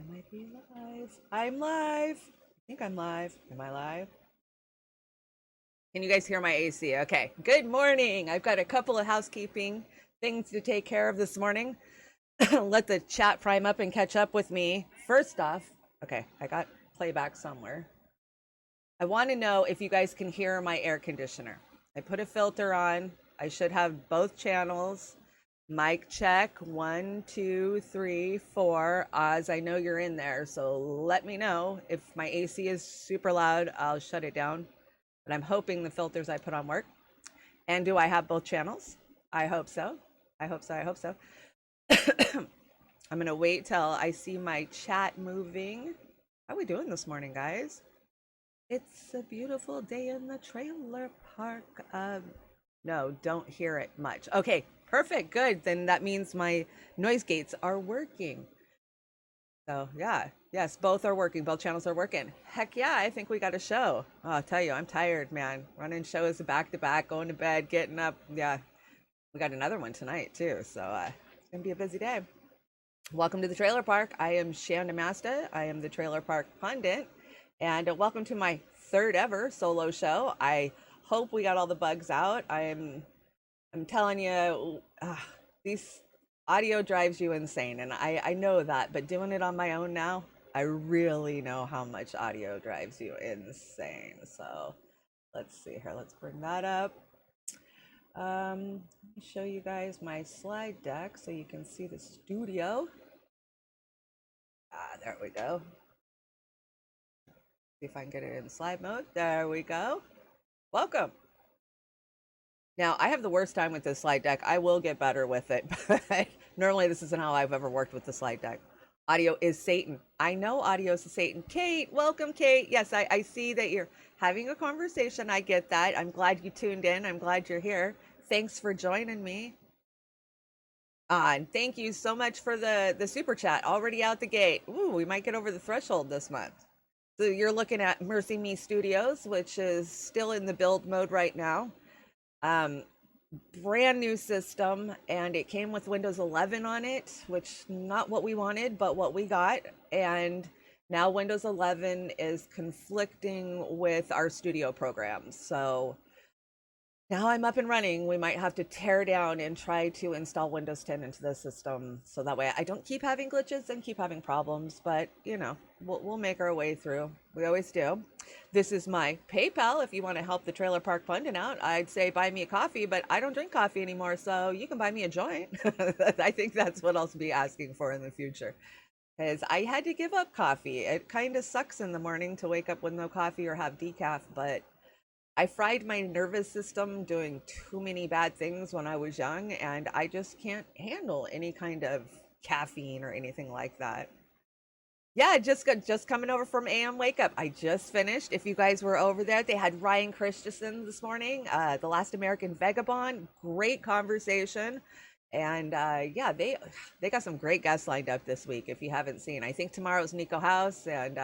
I might be live. I'm live. I think I'm live. Am I live? Can you guys hear my AC? Okay. Good morning. I've got a couple of housekeeping things to take care of this morning. Let the chat prime up and catch up with me. First off, okay, I got playback somewhere. I want to know if you guys can hear my air conditioner. I put a filter on. I should have both channels. Mic check, 1, 2, 3, 4. Oz, I know you're in there, so let me know. If my AC is super loud, I'll shut it down. But I'm hoping the filters I put on work. And do I have both channels? I hope so. I hope so. I hope so. I'm going to wait till I see my chat moving. How are we doing this morning, guys? It's a beautiful day in the trailer park. No, don't hear it much. Okay, perfect. Good. Then that means my noise gates are working. So yeah, yes, both are working. Both channels are working. Heck yeah, I think we got a show. Oh, I'll tell you, I'm tired, man. Running shows back to back, going to bed, getting up. Yeah, we got another one tonight too. So it's gonna be a busy day. Welcome to the trailer park. I am Shanda Masta. I am the trailer park pundit, and welcome to my third ever solo show. I hope we got all the bugs out. I'm telling you, these audio drives you insane, and I know that, but doing it on my own now, I really know how much audio drives you insane. So let's see here. Let's bring that up. Let me show you guys my slide deck so you can see the studio. There we go. See if I can get it in slide mode. There we go. Welcome. Now, I have the worst time with this slide deck. I will get better with it, but normally this isn't how I've ever worked with the slide deck. Audio is Satan. I know audio is Satan. Kate, welcome, Kate. Yes, I see that you're having a conversation. I get that. I'm glad you tuned in. I'm glad you're here. Thanks for joining me. And thank you so much for the super chat already out the gate. Ooh, we might get over the threshold this month. So you're looking at Mercy Me Studios, which is still in the build mode right now. Brand new system, and it came with Windows 11 on it, which not what we wanted, but what we got. And now Windows 11 is conflicting with our studio programs. So now I'm up and running. We might have to tear down and try to install Windows 10 into the system so that way I don't keep having glitches and keep having problems, but you know, we'll make our way through. We always do. This is my PayPal. If you want to help the Trailer Park Pundit out, I'd say buy me a coffee, but I don't drink coffee anymore, so you can buy me a joint. I think that's what I'll be asking for in the future. Because I had to give up coffee. It kind of sucks in the morning to wake up with no coffee or have decaf, but I fried my nervous system doing too many bad things when I was young, and I just can't handle any kind of caffeine or anything like that. Yeah, just coming over from AM Wake Up. I just finished. If you guys were over there, they had Ryan Christensen this morning, The Last American Vagabond. Great conversation. And yeah, they got some great guests lined up this week. If you haven't seen, I think tomorrow's Nico House, and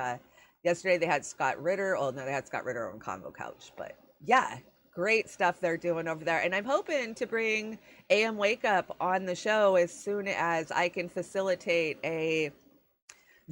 yesterday they had Scott Ritter. Oh no, they had Scott Ritter on Convo Couch. But yeah, great stuff they're doing over there. And I'm hoping to bring AM Wake Up on the show as soon as I can facilitate a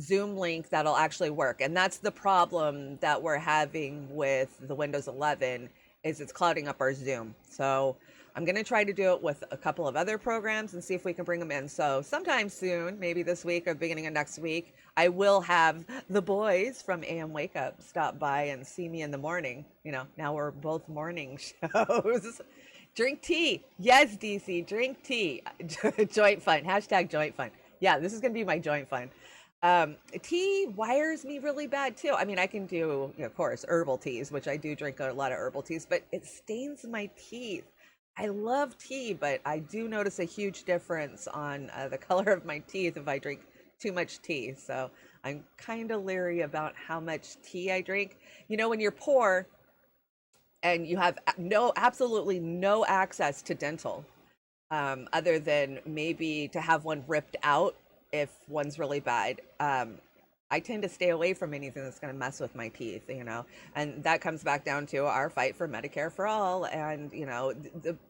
Zoom link that'll actually work. And that's the problem that we're having with the Windows 11 is it's clouding up our Zoom. So I'm going to try to do it with a couple of other programs and see if we can bring them in. So sometime soon, maybe this week or beginning of next week, I will have the boys from AM Wake Up stop by and see me in the morning. You know, now we're both morning shows. Drink tea. Yes, DC, drink tea. Joint fun. Hashtag joint fun. Yeah, this is going to be my joint fun. Tea wires me really bad too. I mean, I can do, you know, of course, herbal teas, which I do drink a lot of herbal teas, but it stains my teeth. I love tea, but I do notice a huge difference on the color of my teeth if I drink too much tea. So I'm kind of leery about how much tea I drink. You know, when you're poor and you have absolutely no access to dental, other than maybe to have one ripped out if one's really bad. I tend to stay away from anything that's going to mess with my teeth, you know, and that comes back down to our fight for Medicare for all. And, you know,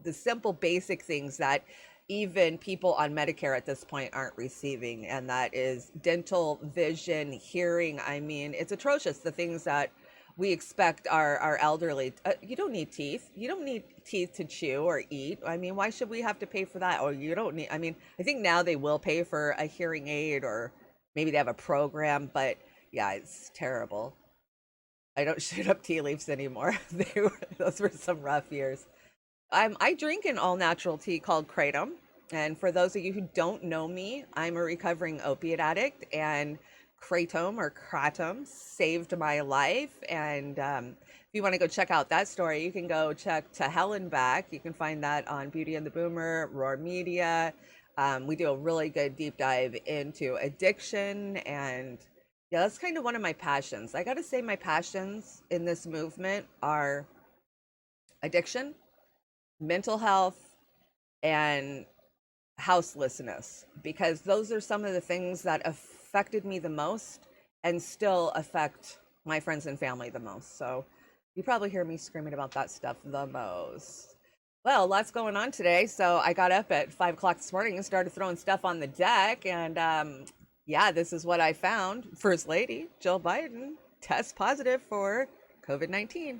the simple basic things that even people on Medicare at this point aren't receiving, and that is dental, vision, hearing. I mean, it's atrocious, the things that we expect our elderly. You don't need teeth. You don't need teeth to chew or eat. I mean, why should we have to pay for that? Or you don't need, I mean, I think now they will pay for a hearing aid, or maybe they have a program, but yeah, it's terrible. I don't shoot up tea leaves anymore. Those were some rough years. I drink an all natural tea called Kratom. And for those of you who don't know me, I'm a recovering opiate addict, and Kratom saved my life. And if you want to go check out that story, you can go check To Hell and Back. You can find that on Beauty and the Boomer, Roar Media. We do a really good deep dive into addiction, and yeah, that's kind of one of my passions. I got to say, my passions in this movement are addiction, mental health, and houselessness, because those are some of the things that affected me the most and still affect my friends and family the most. So you probably hear me screaming about that stuff the most. Well, lots going on today. So I got up at 5 o'clock this morning and started throwing stuff on the deck. And yeah, this is what I found. First Lady Jill Biden tests positive for COVID-19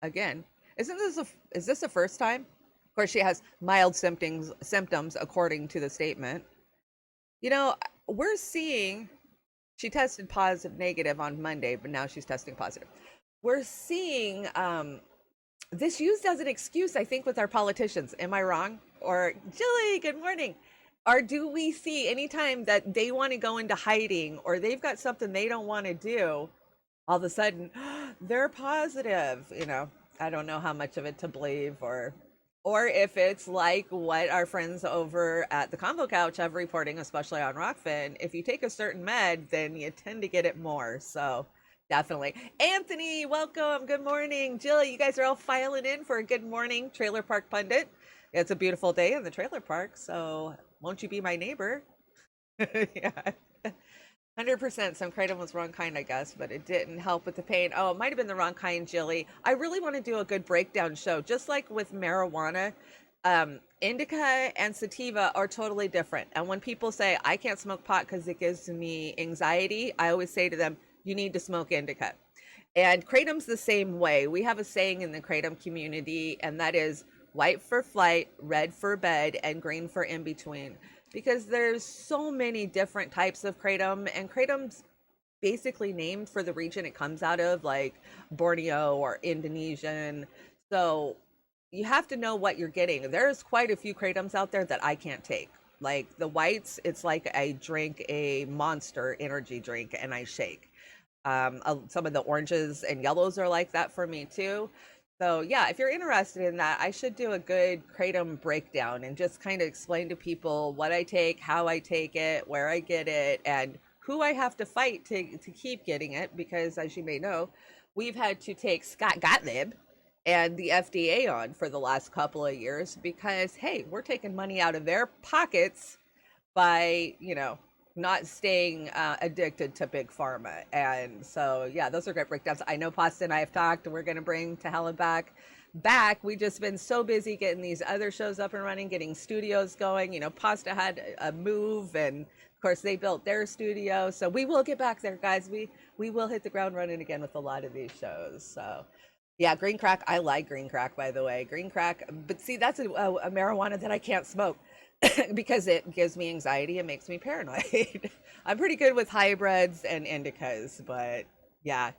again. Is this the first time? Of course, she has mild symptoms according to the statement. You know, we're seeing, she tested negative on Monday, but now she's testing positive. We're seeing this used as an excuse, I think, with our politicians. Am I wrong? Or, Jilly, good morning. Or do we see anytime that they want to go into hiding, or they've got something they don't want to do, all of a sudden, they're positive? You know, I don't know how much of it to believe, or if it's like what our friends over at the Combo Couch have reporting, especially on Rockfin. If you take a certain med, then you tend to get it more. So definitely. Anthony, welcome. Good morning. Jill, you guys are all filing in for a good morning Trailer Park Pundit. It's a beautiful day in the trailer park, so won't you be my neighbor? Yeah. 100%. Some kratom was wrong kind, I guess, but it didn't help with the pain. Oh, it might have been the wrong kind, Jilly. I really want to do a good breakdown show, just like with marijuana. Indica and sativa are totally different. And when people say, I can't smoke pot because it gives me anxiety, I always say to them, you need to smoke indica. And kratom's the same way. We have a saying in the kratom community, and that is white for flight, red for bed, and green for in between. Because there's so many different types of kratom, and kratom's basically named for the region it comes out of, like Borneo or Indonesian. So you have to know what you're getting. There's quite a few kratoms out there that I can't take. Like the whites, it's like I drink a Monster energy drink and I shake. Some of the oranges and yellows are like that for me too. So yeah, if you're interested in that, I should do a good kratom breakdown and just kind of explain to people what I take, how I take it, where I get it, and who I have to fight to keep getting it. Because as you may know, we've had to take Scott Gottlieb and the FDA on for the last couple of years because, hey, we're taking money out of their pockets by, not staying addicted to big pharma. And so, yeah, those are great breakdowns. I know Pasta and I have talked, and we're going to bring To Hell and Back. We've just been so busy getting these other shows up and running, getting studios going. Pasta had a move, and of course they built their studio. So we will get back there, guys. We will hit the ground running again with a lot of these shows. So yeah, green crack. I like green crack, by the way. Green crack. But see, that's a marijuana that I can't smoke. Because it gives me anxiety. It makes me paranoid. I'm pretty good with hybrids and indicas, but yeah.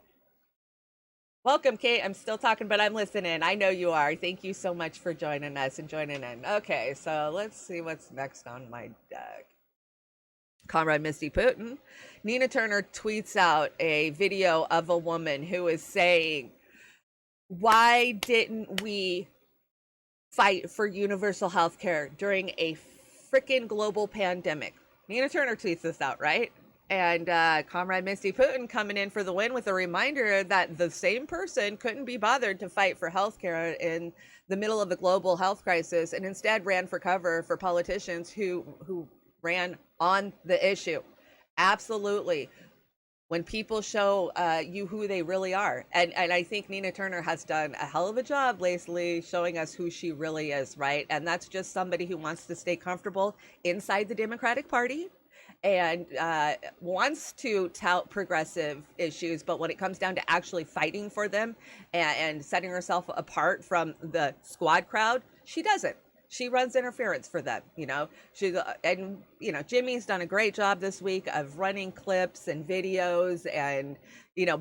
Welcome, Kate. I'm still talking, but I'm listening. I know you are. Thank you so much for joining us and joining in. Okay, so let's see what's next on my deck. Comrade Misty Putin. Nina Turner tweets out a video of a woman who is saying, why didn't we fight for universal health care during a freaking global pandemic? Nina Turner tweets this out, right? And Comrade Misty Putin coming in for the win with a reminder that the same person couldn't be bothered to fight for health care in the middle of a global health crisis and instead ran for cover for politicians who ran on the issue. Absolutely. when people show you who they really are. And I think Nina Turner has done a hell of a job lately showing us who she really is, right? And that's just somebody who wants to stay comfortable inside the Democratic Party and wants to tout progressive issues, but when it comes down to actually fighting for them and setting herself apart from the squad crowd, she doesn't. She runs interference for them, you know. Jimmy's done a great job this week of running clips and videos and,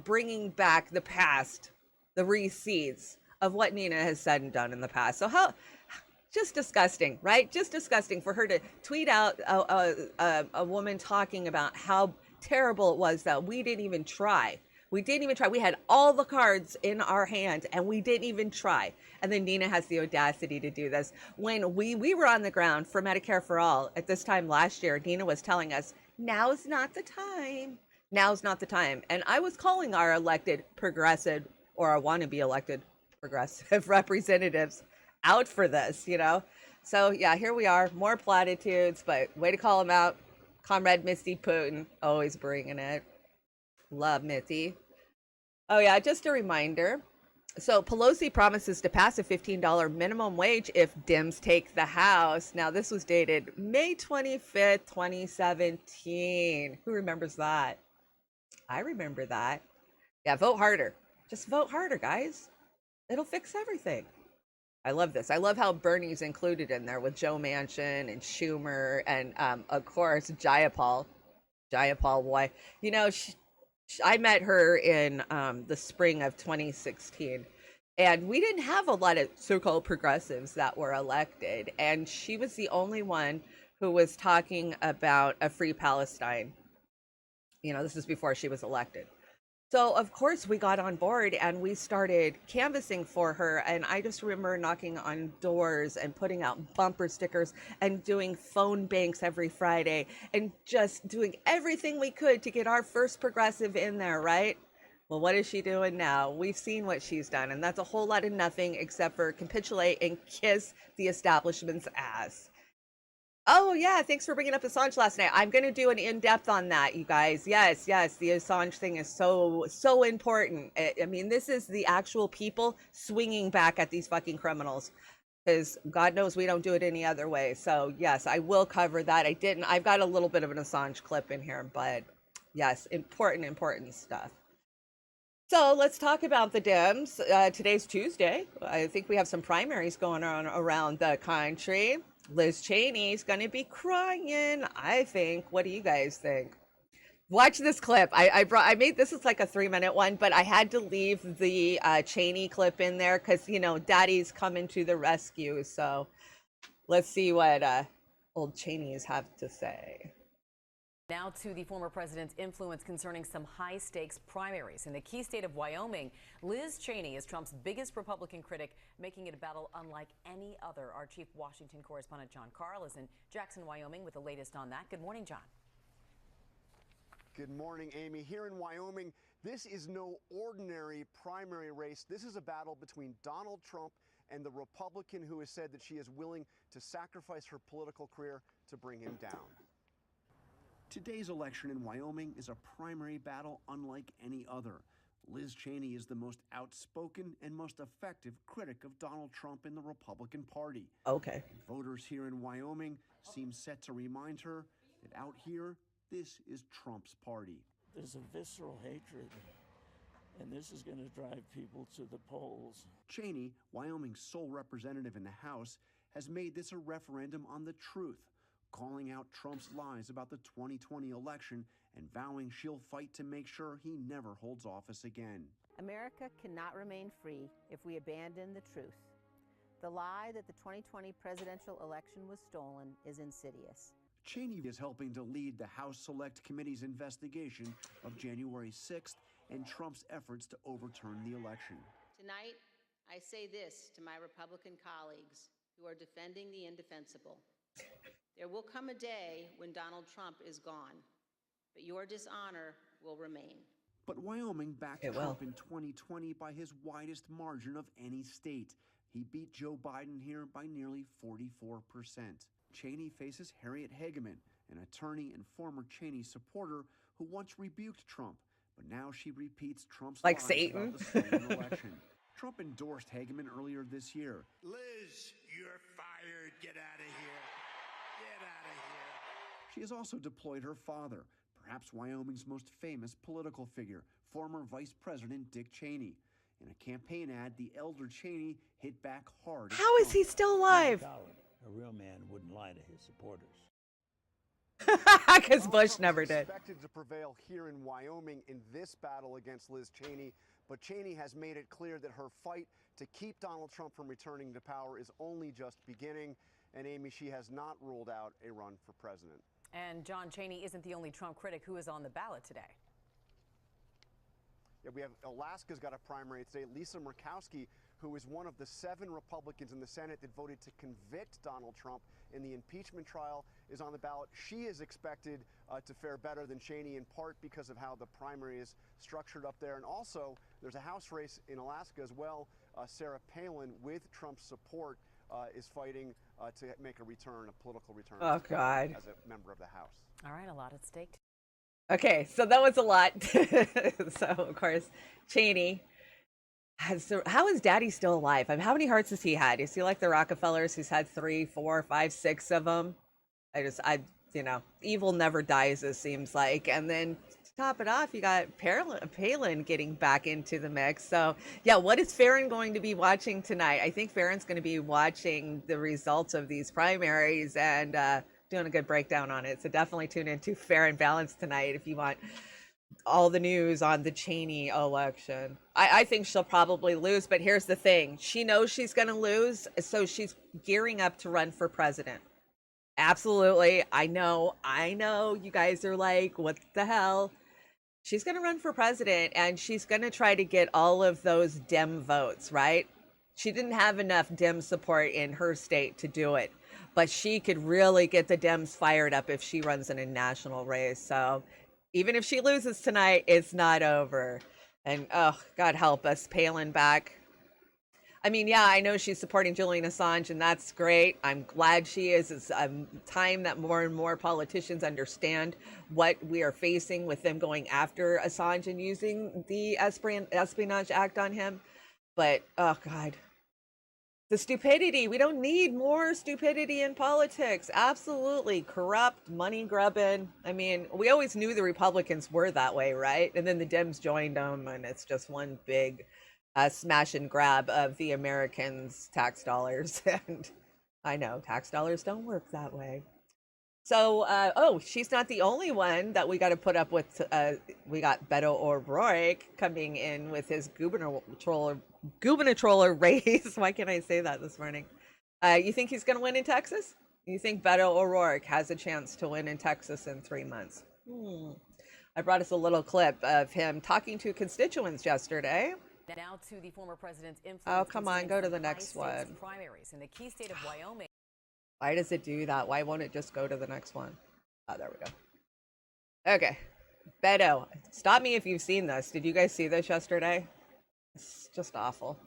bringing back the past, the receipts of what Nina has said and done in the past. So just disgusting, right? Just disgusting for her to tweet out a woman talking about how terrible it was that we didn't even try. We didn't even try. We had all the cards in our hand and we didn't even try. And then Nina has the audacity to do this. When we were on the ground for Medicare for All at this time last year, Nina was telling us, now's not the time. Now's not the time. And I was calling our elected progressive or our wannabe elected progressive representatives out for this, So yeah, here we are, more platitudes, but way to call them out. Comrade Misty Putin, always bringing it. Love Mitzi. Oh yeah, just a reminder. So Pelosi promises to pass a $15 minimum wage if Dems take the House. Now this was dated May 25th, 2017. Who remembers that? I remember that. Yeah, vote harder. Just vote harder, guys. It'll fix everything. I love this. I love how Bernie's included in there with Joe Manchin and Schumer and, of course, Jayapal. Jayapal, boy. I met her in the spring of 2016, and we didn't have a lot of so-called progressives that were elected, and she was the only one who was talking about a free Palestine. This is before she was elected. So, of course, we got on board and we started canvassing for her. And I just remember knocking on doors and putting out bumper stickers and doing phone banks every Friday and just doing everything we could to get our first progressive in there, right? Well, what is she doing now? We've seen what she's done, and that's a whole lot of nothing except for capitulate and kiss the establishment's ass. Oh, yeah. Thanks for bringing up Assange last night. I'm going to do an in-depth on that, you guys. Yes. The Assange thing is so important. I mean, this is the actual people swinging back at these fucking criminals because God knows we don't do it any other way. So, yes, I will cover that. I've got a little bit of an Assange clip in here, but yes, important stuff. So let's talk about the Dems. Today's Tuesday. I think we have some primaries going on around the country. Liz Cheney's going to be crying, I think. What do you guys think? Watch this clip. I made this is like a 3-minute one, but I had to leave the Cheney clip in there because, daddy's coming to the rescue. So let's see what old Cheney's have to say. Now to the former president's influence concerning some high-stakes primaries. In the key state of Wyoming, Liz Cheney is Trump's biggest Republican critic, making it a battle unlike any other. Our chief Washington correspondent John Carl is in Jackson, Wyoming with the latest on that. Good morning, John. Good morning, Amy. Here in Wyoming, this is no ordinary primary race. This is a battle between Donald Trump and the Republican who has said that she is willing to sacrifice her political career to bring him down. Today's election in Wyoming is a primary battle unlike any other. Liz Cheney is the most outspoken and most effective critic of Donald Trump in the Republican Party. Okay. And voters here in Wyoming seem set to remind her that out here, this is Trump's party. There's a visceral hatred, and this is going to drive people to the polls. Cheney, Wyoming's sole representative in the House, has made this a referendum on the truth, calling out Trump's lies about the 2020 election and vowing she'll fight to make sure he never holds office again. America cannot remain free if we abandon the truth. The lie that the 2020 presidential election was stolen is insidious. Cheney is helping to lead the House Select Committee's investigation of January 6th and Trump's efforts to overturn the election. Tonight, I say this to my Republican colleagues who are defending the indefensible. There will come a day when Donald Trump is gone, but your dishonor will remain. But Wyoming backed Trump in 2020 by his widest margin of any state. He beat Joe Biden here by nearly 44%. Cheney faces Harriet Hageman, an attorney and former Cheney supporter who once rebuked Trump, But now she repeats Trump's Like lies Satan. about the stolen election. Trump endorsed Hageman earlier this year. Liz, you're fired. Get out of here. Get out of here. She has also deployed her father, perhaps Wyoming's most famous political figure, former Vice President Dick Cheney. In a campaign ad, the elder Cheney hit back hard. How is he still alive? A real man wouldn't lie to his supporters. Because Donald Bush Trump never is did. expected to prevail here in Wyoming in this battle against Liz Cheney, but Cheney has made it clear that her fight to keep Donald Trump from returning to power is only just beginning. And Amy, she has not ruled out a run for president. And John Cheney isn't the only Trump critic who is on the ballot today. Yeah, we have Alaska's got a primary today. Lisa Murkowski, who is one of the 7 Republicans in the Senate that voted to convict Donald Trump in the impeachment trial, is on the ballot. She is expected to fare better than Cheney, in part because of how the primary is structured up there. And also, there's a House race in Alaska as well. Sarah Palin, with Trump's support, is fighting to make a return, a political return. Oh, God. As a member of the House. All right, a lot at stake. Okay, so that was a lot. So, of course, Cheney. How is Daddy still alive? I mean, how many hearts has he had? Is he like the Rockefellers? He's had 3, 4, 5, 6 of them. Evil never dies, it seems like. And then to top it off, you got Palin getting back into the mix. So, yeah, what is Farron going to be watching tonight? I think Farron's going to be watching the results of these primaries and doing a good breakdown on it. So definitely tune into Fair and Balanced tonight if you want all the news on the Cheney election. I think she'll probably lose, but here's the thing. She knows she's going to lose, so she's gearing up to run for president. Absolutely. I know. You guys are like, what the hell? She's going to run for president, and she's going to try to get all of those Dem votes, right? She didn't have enough Dem support in her state to do it, but she could really get the Dems fired up if she runs in a national race. So even if she loses tonight, it's not over. And, oh, God help us, Palin back. I mean, yeah, I know she's supporting Julian Assange, and that's great. I'm glad she is. It's time that more and more politicians understand what we are facing with them going after Assange and using the Espionage Act on him. But, oh, God. The stupidity. We don't need more stupidity in politics. Absolutely. Corrupt, money grubbing. I mean, we always knew the Republicans were that way, right? And then the Dems joined them, and it's just one big smash and grab of the Americans' tax dollars. And I know tax dollars don't work that way. So, she's not the only one that we got to put up with. We got Beto O'Rourke coming in with his gubernatorial race. Why can't I say that this morning? You think he's going to win in Texas? You think Beto O'Rourke has a chance to win in Texas in 3 months? I brought us a little clip of him talking to constituents yesterday. Now to the former president's influence. Oh, come on, go to the next one. Primaries in the key state of Wyoming. Why does it do that? Why won't it just go to the next one? Oh, there we go. Okay. Beto, stop me if you've seen this. Did you guys see this yesterday? It's just awful.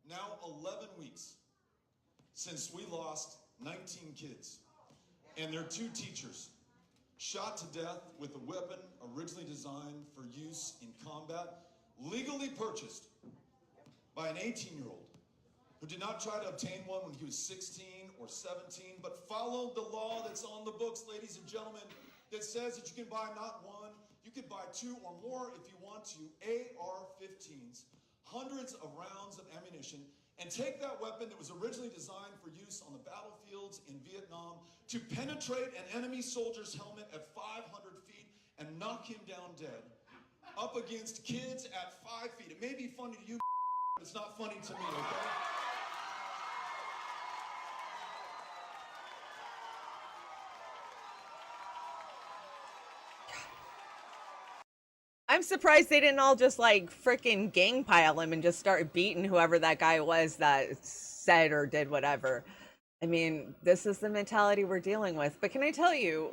Now 11 weeks since we lost 19 kids and their 2 teachers shot to death with a weapon originally designed for use in combat, legally purchased by an 18-year-old who did not try to obtain one when he was 16 or 17, but followed the law that's on the books, ladies and gentlemen, that says that you can buy not one, you can buy 2 or more if you want to, AR-15s, hundreds of rounds of ammunition, and take that weapon that was originally designed for use on the battlefields in Vietnam to penetrate an enemy soldier's helmet at 500 feet and knock him down dead, up against kids at 5 feet. It may be funny to you, but it's not funny to me, okay? I'm surprised they didn't all just like freaking gang pile him and just start beating whoever that guy was that said or did whatever. I mean, this is the mentality we're dealing with. But can I tell you,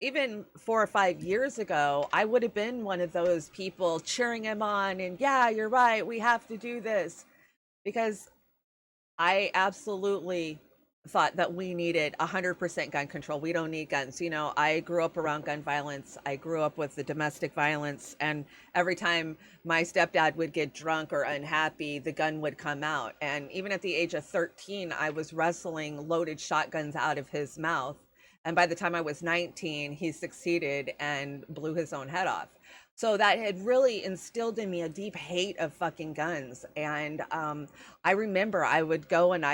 even 4 or 5 years ago, I would have been one of those people cheering him on and, yeah, you're right, we have to do this. Because I absolutely thought that we needed 100% gun control. We don't need guns. You know, I grew up around gun violence. I grew up with the domestic violence. And every time my stepdad would get drunk or unhappy, the gun would come out. And even at the age of 13, I was wrestling loaded shotguns out of his mouth. And by the time I was 19, he succeeded and blew his own head off. So that had really instilled in me a deep hate of fucking guns. And I remember I would go and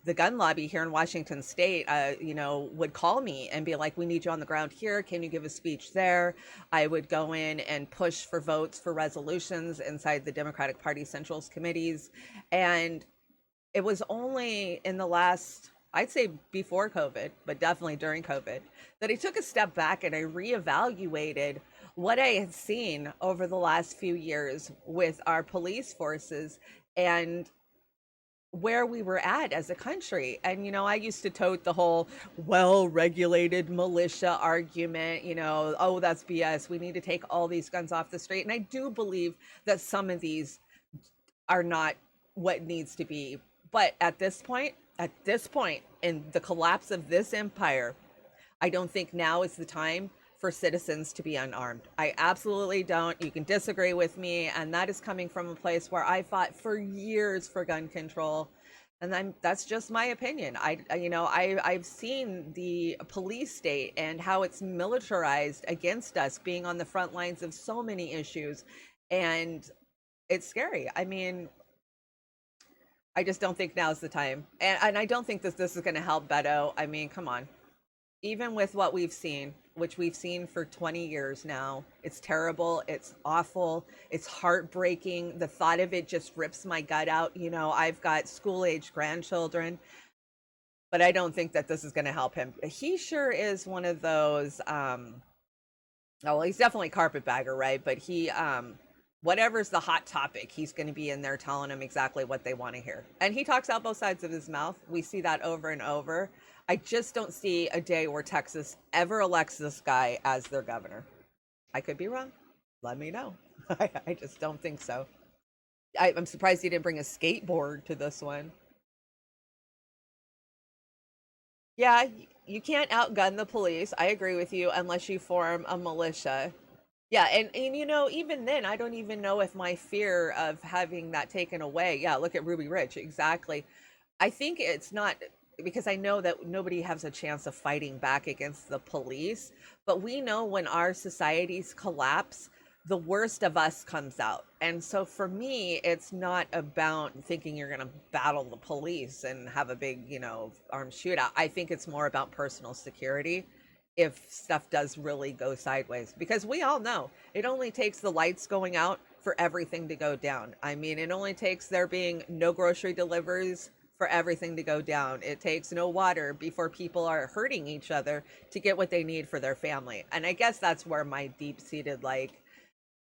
the gun lobby here in Washington State, you know, would call me and be like, we need you on the ground here. Can you give a speech there? I would go in and push for votes for resolutions inside the Democratic Party Centrals committees. And it was only in the last, I'd say before COVID, but definitely during COVID, that I took a step back and I reevaluated what I had seen over the last few years with our police forces and where we were at as a country. And, you know, I used to tote the whole well-regulated militia argument, you know, oh, that's BS. We need to take all these guns off the street. And I do believe that some of these are not what needs to be. But at this point in the collapse of this empire, I don't think now is the time for citizens to be unarmed. I absolutely don't. You can disagree with me, and that is coming from a place where I fought for years for gun control, and that's just my opinion. I've seen the police state and how it's militarized against us, being on the front lines of so many issues, and it's scary. I mean, I just don't think now's the time, and I don't think this is going to help Beto. I mean, come on. Even with what we've seen, which we've seen for 20 years now, it's terrible, it's awful, it's heartbreaking. The thought of it just rips my gut out. You know, I've got school-age grandchildren, but I don't think that this is going to help him. He sure is one of those, well, he's definitely carpetbagger, right? But he, whatever's the hot topic, he's going to be in there telling them exactly what they want to hear. And he talks out both sides of his mouth. We see that over and over. I just don't see a day where Texas ever elects this guy as their governor. I could be wrong. Let me know. I just don't think so. I'm surprised he didn't bring a skateboard to this one. Yeah, you can't outgun the police. I agree with you, unless you form a militia. Yeah, and you know, even then, I don't even know if my fear of having that taken away. Yeah, look at Ruby Rich. Exactly. I think it's not, because I know that nobody has a chance of fighting back against the police, but we know when our societies collapse, the worst of us comes out. And so for me, it's not about thinking you're going to battle the police and have a big, you know, armed shootout. I think it's more about personal security if stuff does really go sideways, because we all know it only takes the lights going out for everything to go down. I mean, it only takes there being no grocery deliveries for everything to go down. It takes no water before people are hurting each other to get what they need for their family. And I guess that's where my deep-seated, like,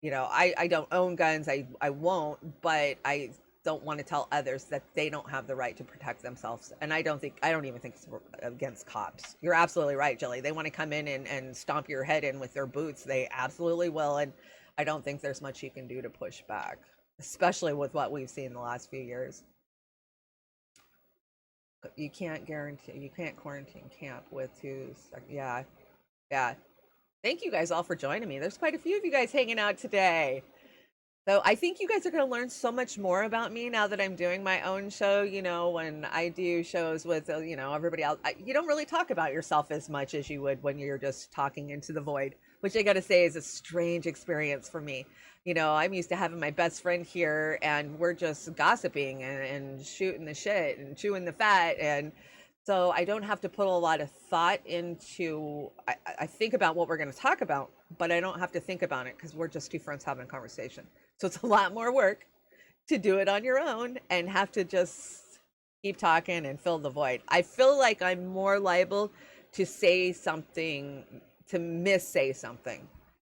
you know, I don't own guns, I won't, but I don't want to tell others that they don't have the right to protect themselves. And I don't even think it's against cops. You're absolutely right, Jilly. They want to come in and stomp your head in with their boots. They absolutely will. And I don't think there's much you can do to push back, especially with what we've seen in the last few years. You can't quarantine camp with two. Yeah. Thank you guys all for joining me. There's quite a few of you guys hanging out today. So I think you guys are going to learn so much more about me now that I'm doing my own show. You know, when I do shows with, you know, everybody else, you don't really talk about yourself as much as you would when you're just talking into the void, which I got to say is a strange experience for me. You know, I'm used to having my best friend here and we're just gossiping and shooting the shit and chewing the fat. And so I don't have to put a lot of thought into, I think about what we're going to talk about, but I don't have to think about it because we're just two friends having a conversation. So it's a lot more work to do it on your own and have to just keep talking and fill the void. I feel like I'm more liable to say something, to say something.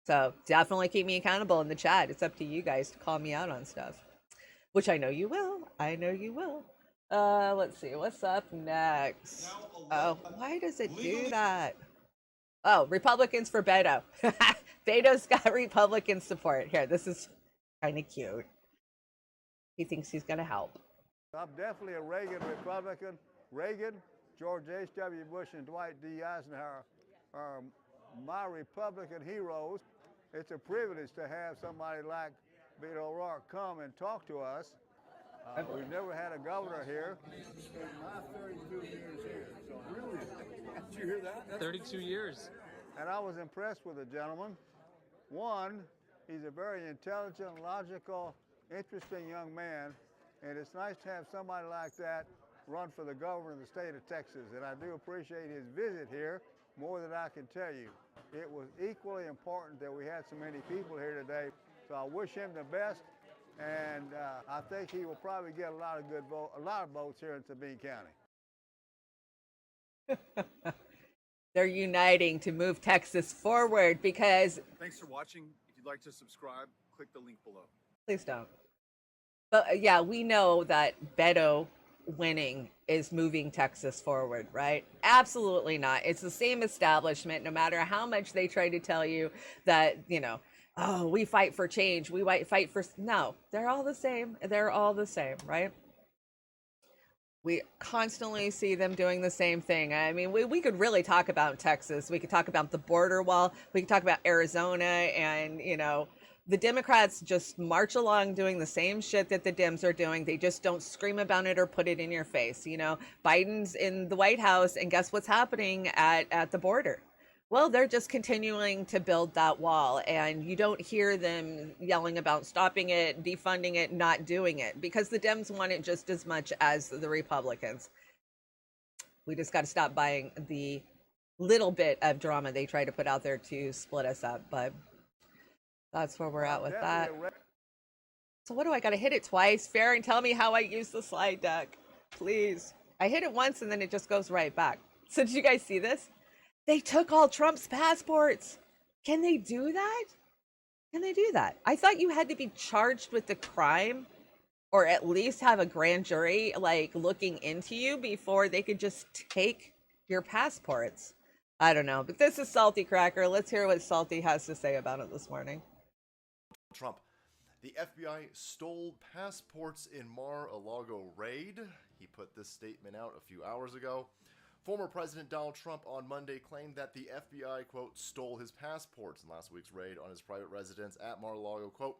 So definitely keep me accountable in the chat. It's up to you guys to call me out on stuff, which I know you will. Let's see, what's up next? Oh, why does it do that? Oh, Republicans for Beto. Beto's got Republican support. Here, this is kind of cute. He thinks he's going to help. I'm definitely a Reagan Republican. Reagan George H.W. Bush and Dwight D. Eisenhower are my Republican heroes. It's a privilege to have somebody like Beto O'Rourke come and talk to us. We've never had a governor here. I spent my 32 years here. So really? Did you hear that? 32 years. And I was impressed with the gentleman. One, he's a very intelligent, logical, interesting young man, and it's nice to have somebody like that run for the governor of the state of Texas, and I do appreciate his visit here more than I can tell you. It was equally important that we had so many people here today, so I wish him the best, and I think he will probably get a lot of votes here in Sabine County. They're uniting to move Texas forward because... Thanks for watching. If you'd like to subscribe, click the link below. Please don't. But yeah, we know that Beto winning is moving Texas forward, right? Absolutely not. It's the same establishment, no matter how much they try to tell you that, you know, oh, we fight for change. We fight for... No, they're all the same. They're all the same, right? We constantly see them doing the same thing. I mean, we could really talk about Texas. We could talk about the border wall. We could talk about Arizona, and, you know, the Democrats just march along doing the same shit that the Dems are doing. They just don't scream about it or put it in your face. You know, Biden's in the White House, and guess what's happening at the border? Well, they're just continuing to build that wall, and you don't hear them yelling about stopping it, defunding it, not doing it, because the Dems want it just as much as the Republicans. We just got to stop buying the little bit of drama they try to put out there to split us up, but that's where we're at with that. So what do I got to hit it twice? Farron, tell me how I use the slide deck, please. I hit it once and then it just goes right back. So did you guys see this? They took all Trump's passports. Can they do that? Can they do that? I thought you had to be charged with the crime, or at least have a grand jury like looking into you before they could just take your passports. I don't know, but this is Salty Cracker. Let's hear what Salty has to say about it this morning. Trump. The FBI stole passports in Mar-a-Lago raid. He put this statement out a few hours ago. Former President Donald Trump on Monday claimed that the FBI, quote, stole his passports in last week's raid on his private residence at Mar-a-Lago. Quote,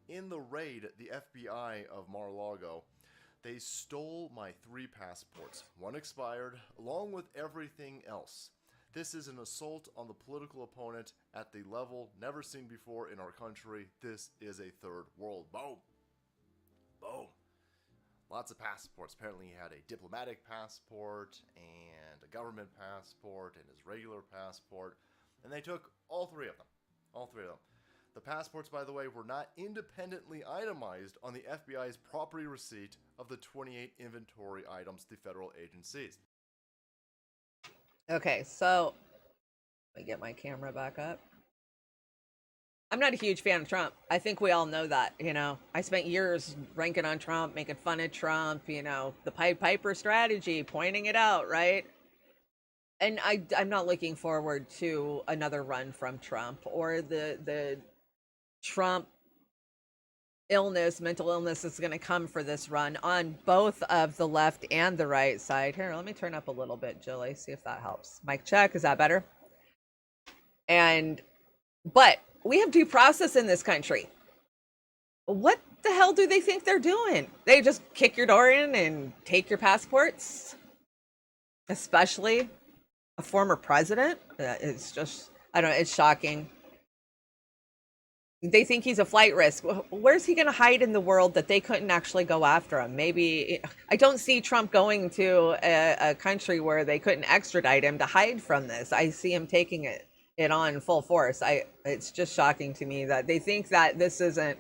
in the raid, the FBI of Mar-a-Lago, they stole my 3 passports. One expired, along with everything else. This is an assault on the political opponent at the level never seen before in our country. This is a third world. Boom. Boom. Lots of passports. Apparently he had a diplomatic passport and a government passport and his regular passport. And they took all 3 of them. All 3 of them. The passports, by the way, were not independently itemized on the FBI's property receipt of the 28 inventory items the federal agencies. Okay, so let me get my camera back up. I'm not a huge fan of Trump. I think we all know that, you know. I spent years ranking on Trump, making fun of Trump, you know, the Pied Piper strategy, pointing it out, right? And I'm not looking forward to another run from Trump or the Trump illness, mental illness is going to come for this run on both of the left and the right side. Here, let me turn up a little bit, Jilly, see if that helps. Mic check, is that better? But we have due process in this country. What the hell do they think they're doing? They just kick your door in and take your passports? Especially a former president? It's just, I don't know, it's shocking. They think he's a flight risk. Where's he going to hide in the world that they couldn't actually go after him? Maybe, I don't see Trump going to a country where they couldn't extradite him to hide from this. I see him taking it on full force. It's just shocking to me that they think that this isn't,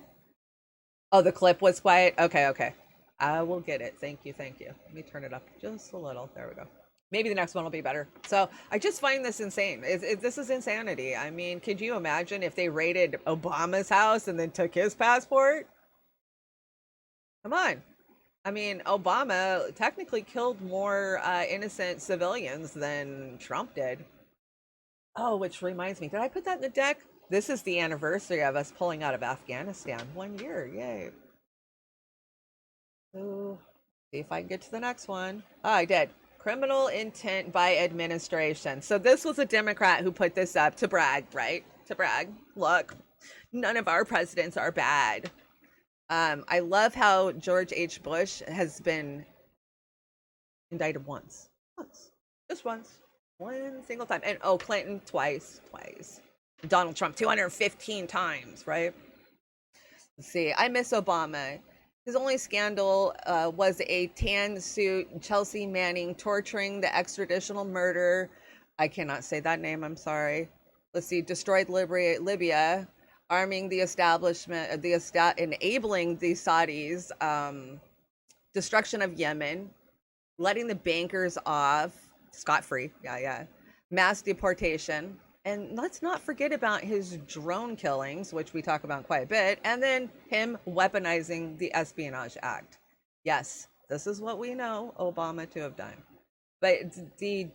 oh, the clip was quiet. Okay. I will get it. Thank you. Let me turn it up just a little. There we go. Maybe the next one will be better. So I just find this insane. This is insanity. I mean, could you imagine if they raided Obama's house and then took his passport? Come on. I mean, Obama technically killed more innocent civilians than Trump did. Oh, which reminds me, did I put that in the deck? This is the anniversary of us pulling out of Afghanistan. 1 year, yay. Ooh, see if I can get to the next one. Oh, I did. Criminal intent by administration. So this was a Democrat who put this up to brag, right? To brag. Look, none of our presidents are bad. I love how George H. Bush has been indicted once. Just once. One single time. And Clinton twice. Donald Trump 215 times, right? Let's see. I miss Obama. His only scandal was a tan suit, Chelsea Manning torturing the extraditional murder. I cannot say that name, I'm sorry. Let's see. Destroyed Libya, arming the establishment, enabling the Saudis, destruction of Yemen, letting the bankers off scot-free. Yeah. Mass deportation. And let's not forget about his drone killings, which we talk about quite a bit, and then him weaponizing the Espionage Act. Yes, this is what we know Obama to have done. But the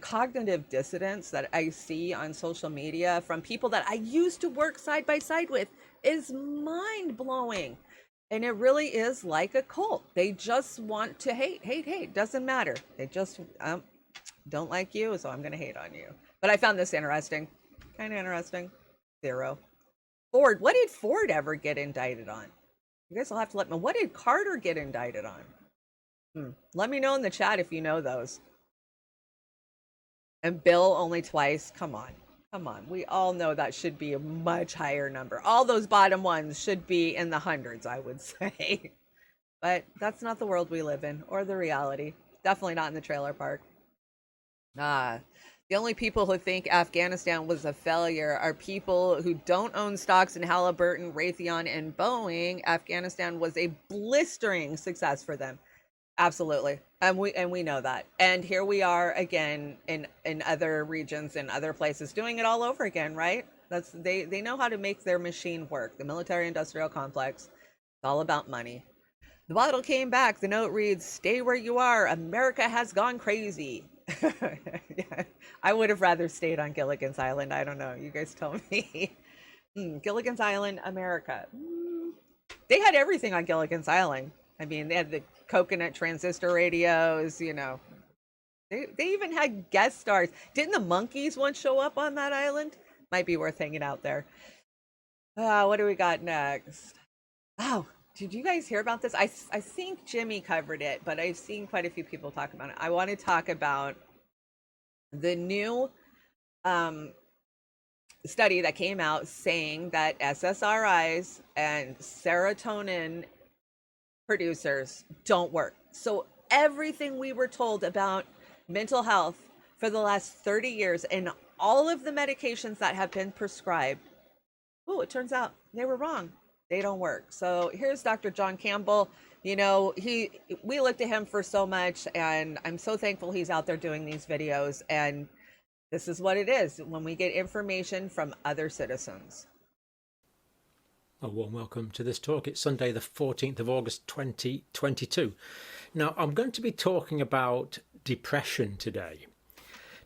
cognitive dissonance that I see on social media from people that I used to work side by side with is mind-blowing. And it really is like a cult. They just want to hate. Doesn't matter. They just don't like you, so I'm going to hate on you. But I found this interesting. Kind of interesting. Zero. Ford. What did Ford ever get indicted on? You guys will have to let me know. What did Carter get indicted on? Let me know in the chat if you know those. And Bill only twice. Come on. We all know that should be a much higher number. All those bottom ones should be in the hundreds, I would say. But that's not the world we live in, or the reality. Definitely not in the trailer park. The only people who think Afghanistan was a failure are people who don't own stocks in Halliburton, Raytheon, and Boeing. Afghanistan was a blistering success for them. Absolutely. And we know that. And here we are again in other regions and other places doing it all over again, right? They know how to make their machine work. The military industrial complex. It's all about money. The bottle came back. The note reads, "Stay where you are. America has gone crazy." Yeah. I would have rather stayed on Gilligan's Island. I don't know. You guys tell me. Gilligan's Island, America. They had everything on Gilligan's Island. I mean, they had the coconut transistor radios, you know. They even had guest stars. Didn't the monkeys once show up on that island? Might be worth hanging out there. What do we got next? Oh, did you guys hear about this? I think Jimmy covered it, but I've seen quite a few people talk about it. I want to talk about the new study that came out saying that SSRIs and serotonin producers don't work. So everything we were told about mental health for the last 30 years and all of the medications that have been prescribed, it turns out they were wrong. They don't work. So here's Dr. John Campbell. You know, we looked at him for so much, and I'm so thankful he's out there doing these videos. And this is what it is when we get information from other citizens. A warm welcome to this talk. It's Sunday, the 14th of August, 2022. Now, I'm going to be talking about depression today,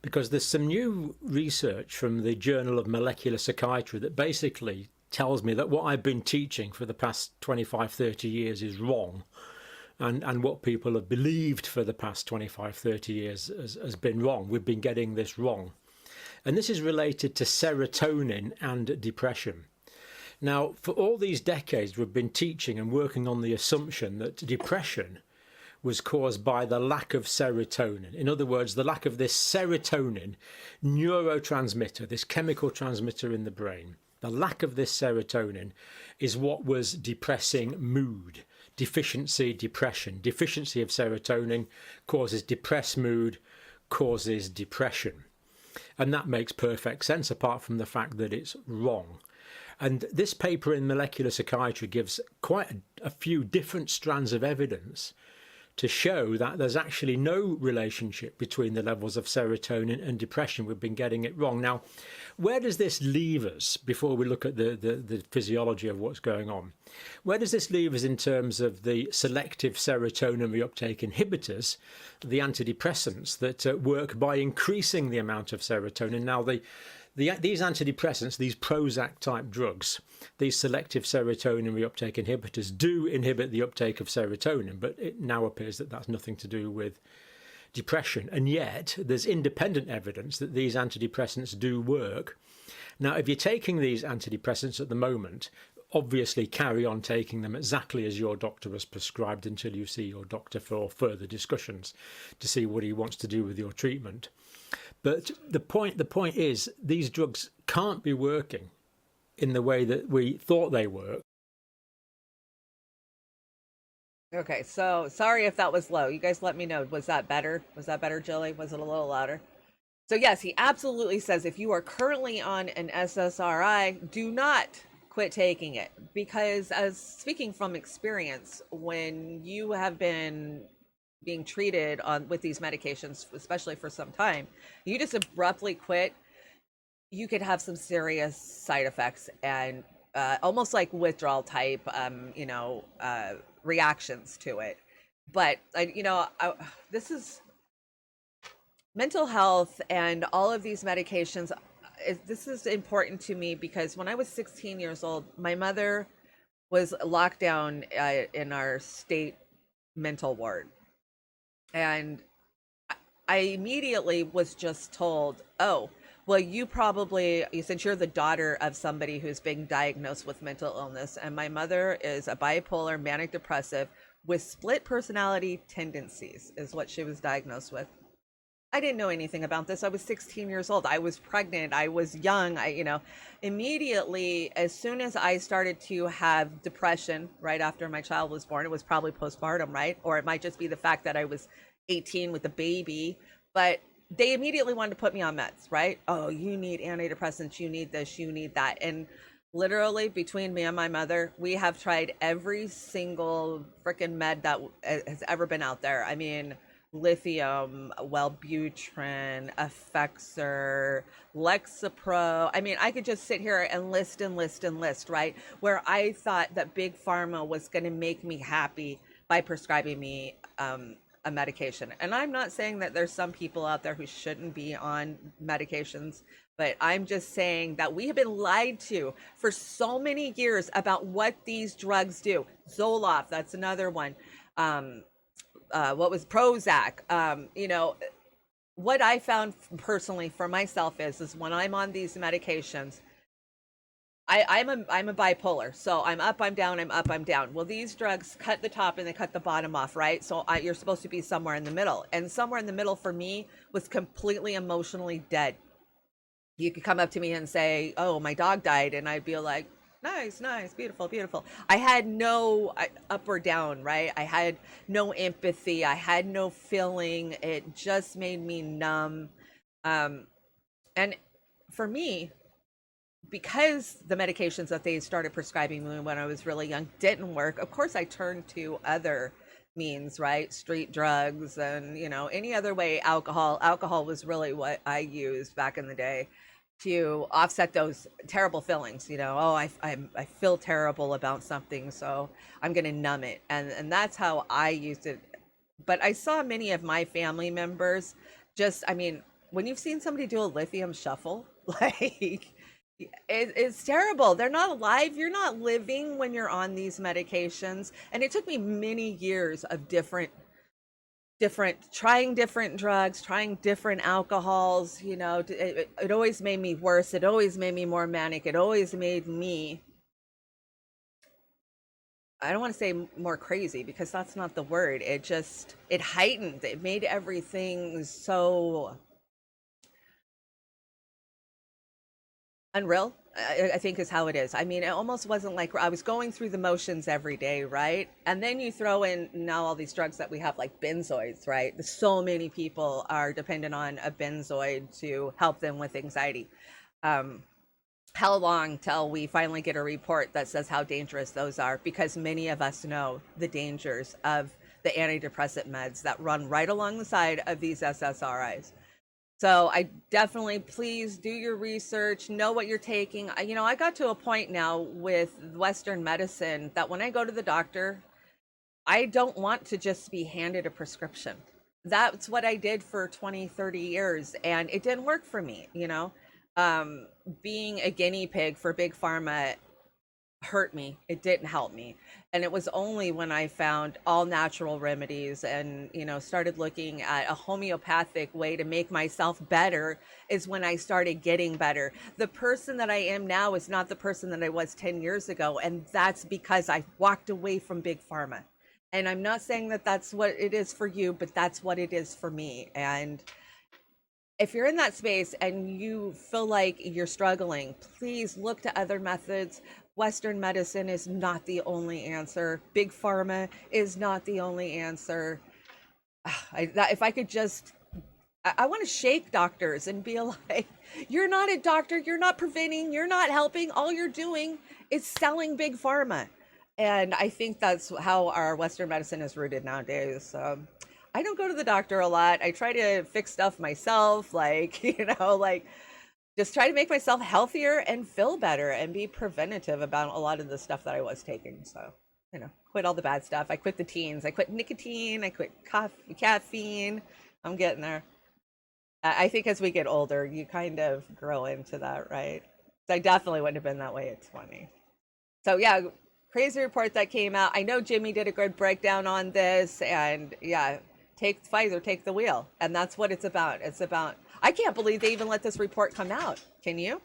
because there's some new research from the Journal of Molecular Psychiatry that basically tells me that what I've been teaching for the past 25, 30 years is wrong. And what people have believed for the past 25, 30 years has been wrong. We've been getting this wrong. And this is related to serotonin and depression. Now, for all these decades, we've been teaching and working on the assumption that depression was caused by the lack of serotonin. In other words, the lack of this serotonin neurotransmitter, this chemical transmitter in the brain. The lack of this serotonin is what was depressing mood. Deficiency, depression. Deficiency of serotonin causes depressed mood, causes depression. And that makes perfect sense, apart from the fact that it's wrong. And this paper in Molecular Psychiatry gives quite a few different strands of evidence to show that there's actually no relationship between the levels of serotonin and depression. We've been getting it wrong. Now, where does this leave us before we look at the physiology of what's going on? Where does this leave us in terms of the selective serotonin reuptake inhibitors, the antidepressants that work by increasing the amount of serotonin? Now, these antidepressants, these Prozac-type drugs, these selective serotonin reuptake inhibitors do inhibit the uptake of serotonin, but it now appears that that's nothing to do with depression, and yet there's independent evidence that these antidepressants do work. Now, if you're taking these antidepressants at the moment, obviously carry on taking them exactly as your doctor has prescribed until you see your doctor for further discussions to see what he wants to do with your treatment. But the point is, these drugs can't be working in the way that we thought they work. Okay, so sorry if that was low. You guys let me know. Was that better? Was that better, Jilly? Was it a little louder? So yes, he absolutely says if you are currently on an SSRI, do not quit taking it, because, as speaking from experience, when you have been being treated with these medications, especially for some time, you just abruptly quit, you could have some serious side effects and almost like withdrawal type, reactions to it. But this is mental health and all of these medications. This is important to me because when I was 16 years old, my mother was locked down in our state mental ward. And I immediately was just told, oh, well, since you're the daughter of somebody who's being diagnosed with mental illness, and my mother is a bipolar manic depressive with split personality tendencies is what she was diagnosed with. I didn't know anything about this. I was 16 years old. I was pregnant. I was young. Immediately, as soon as I started to have depression right after my child was born, it was probably postpartum, right? Or it might just be the fact that I was 18 with a baby, but they immediately wanted to put me on meds, right? Oh, you need antidepressants. You need this, you need that. And literally between me and my mother, we have tried every single freaking med that has ever been out there. I mean, lithium, Wellbutrin, Effexor, Lexapro. I mean, I could just sit here and list, right? Where I thought that Big Pharma was going to make me happy by prescribing me a medication. And I'm not saying that there's some people out there who shouldn't be on medications, but I'm just saying that we have been lied to for so many years about what these drugs do. Zoloft, that's another one. What was Prozac? What I found personally for myself is when I'm on these medications, I'm a bipolar, so I'm up, I'm down, I'm up, I'm down. Well, these drugs cut the top and they cut the bottom off, right? So you're supposed to be somewhere in the middle, and somewhere in the middle for me was completely emotionally dead. You could come up to me and say, "Oh, my dog died," and I'd be like, nice, beautiful, beautiful. I had no up or down, right? I had no empathy. I had no feeling. It just made me numb. And for me, because the medications that they started prescribing me when I was really young didn't work, of course I turned to other means, right? Street drugs and, any other way. Alcohol was really what I used back in the day to offset those terrible feelings. I feel terrible about something, so I'm going to numb it. And that's how I used it. But I saw many of my family members when you've seen somebody do a lithium shuffle, like, it's terrible. They're not alive. You're not living when you're on these medications. And it took me many years of trying different drugs, trying different alcohols. It always made me worse. It always made me more manic. It always made me, I don't want to say more crazy, because that's not the word. It heightened. It made everything so unreal, I think is how it is. I mean, it almost wasn't like I was going through the motions every day, right? And then you throw in now all these drugs that we have, like benzoids, right? So many people are dependent on a benzoid to help them with anxiety. How long till we finally get a report that says how dangerous those are? Because many of us know the dangers of the antidepressant meds that run right along the side of these SSRIs. So I definitely, please do your research, know what you're taking. I got to a point now with Western medicine that when I go to the doctor, I don't want to just be handed a prescription. That's what I did for 20, 30 years, and it didn't work for me. Being a guinea pig for Big Pharma hurt me. It didn't help me. And it was only when I found all natural remedies and, started looking at a homeopathic way to make myself better is when I started getting better. The person that I am now is not the person that I was 10 years ago. And that's because I walked away from Big Pharma. And I'm not saying that that's what it is for you, but that's what it is for me. And if you're in that space and you feel like you're struggling, please look to other methods. Western medicine is not the only answer. Big Pharma is not the only answer. If I could just, I want to shake doctors and be like, you're not a doctor, you're not preventing, you're not helping. All you're doing is selling Big Pharma. And I think that's how our Western medicine is rooted nowadays. I don't go to the doctor a lot. I try to fix stuff myself, just try to make myself healthier and feel better and be preventative about a lot of the stuff that I was taking. So, quit all the bad stuff. I quit the teens. I quit nicotine. I quit caffeine. I'm getting there. I think as we get older, you kind of grow into that, right? So I definitely wouldn't have been that way at 20. So yeah, crazy report that came out. I know Jimmy did a good breakdown on this, and yeah, take Pfizer, take the wheel. And that's what it's about. I can't believe they even let this report come out. Can you?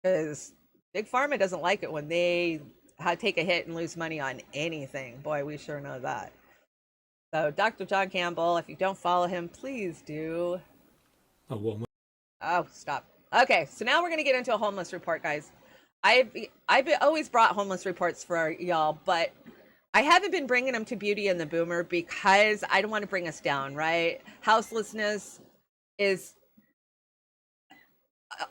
Because Big Pharma doesn't like it when they take a hit and lose money on anything. Boy, we sure know that. So Dr. John Campbell, if you don't follow him, please do. Oh, stop. Okay, so now we're going to get into a homeless report, guys. I've always brought homeless reports for y'all, but I haven't been bringing them to Beauty and the Boomer because I don't want to bring us down, right? Houselessness is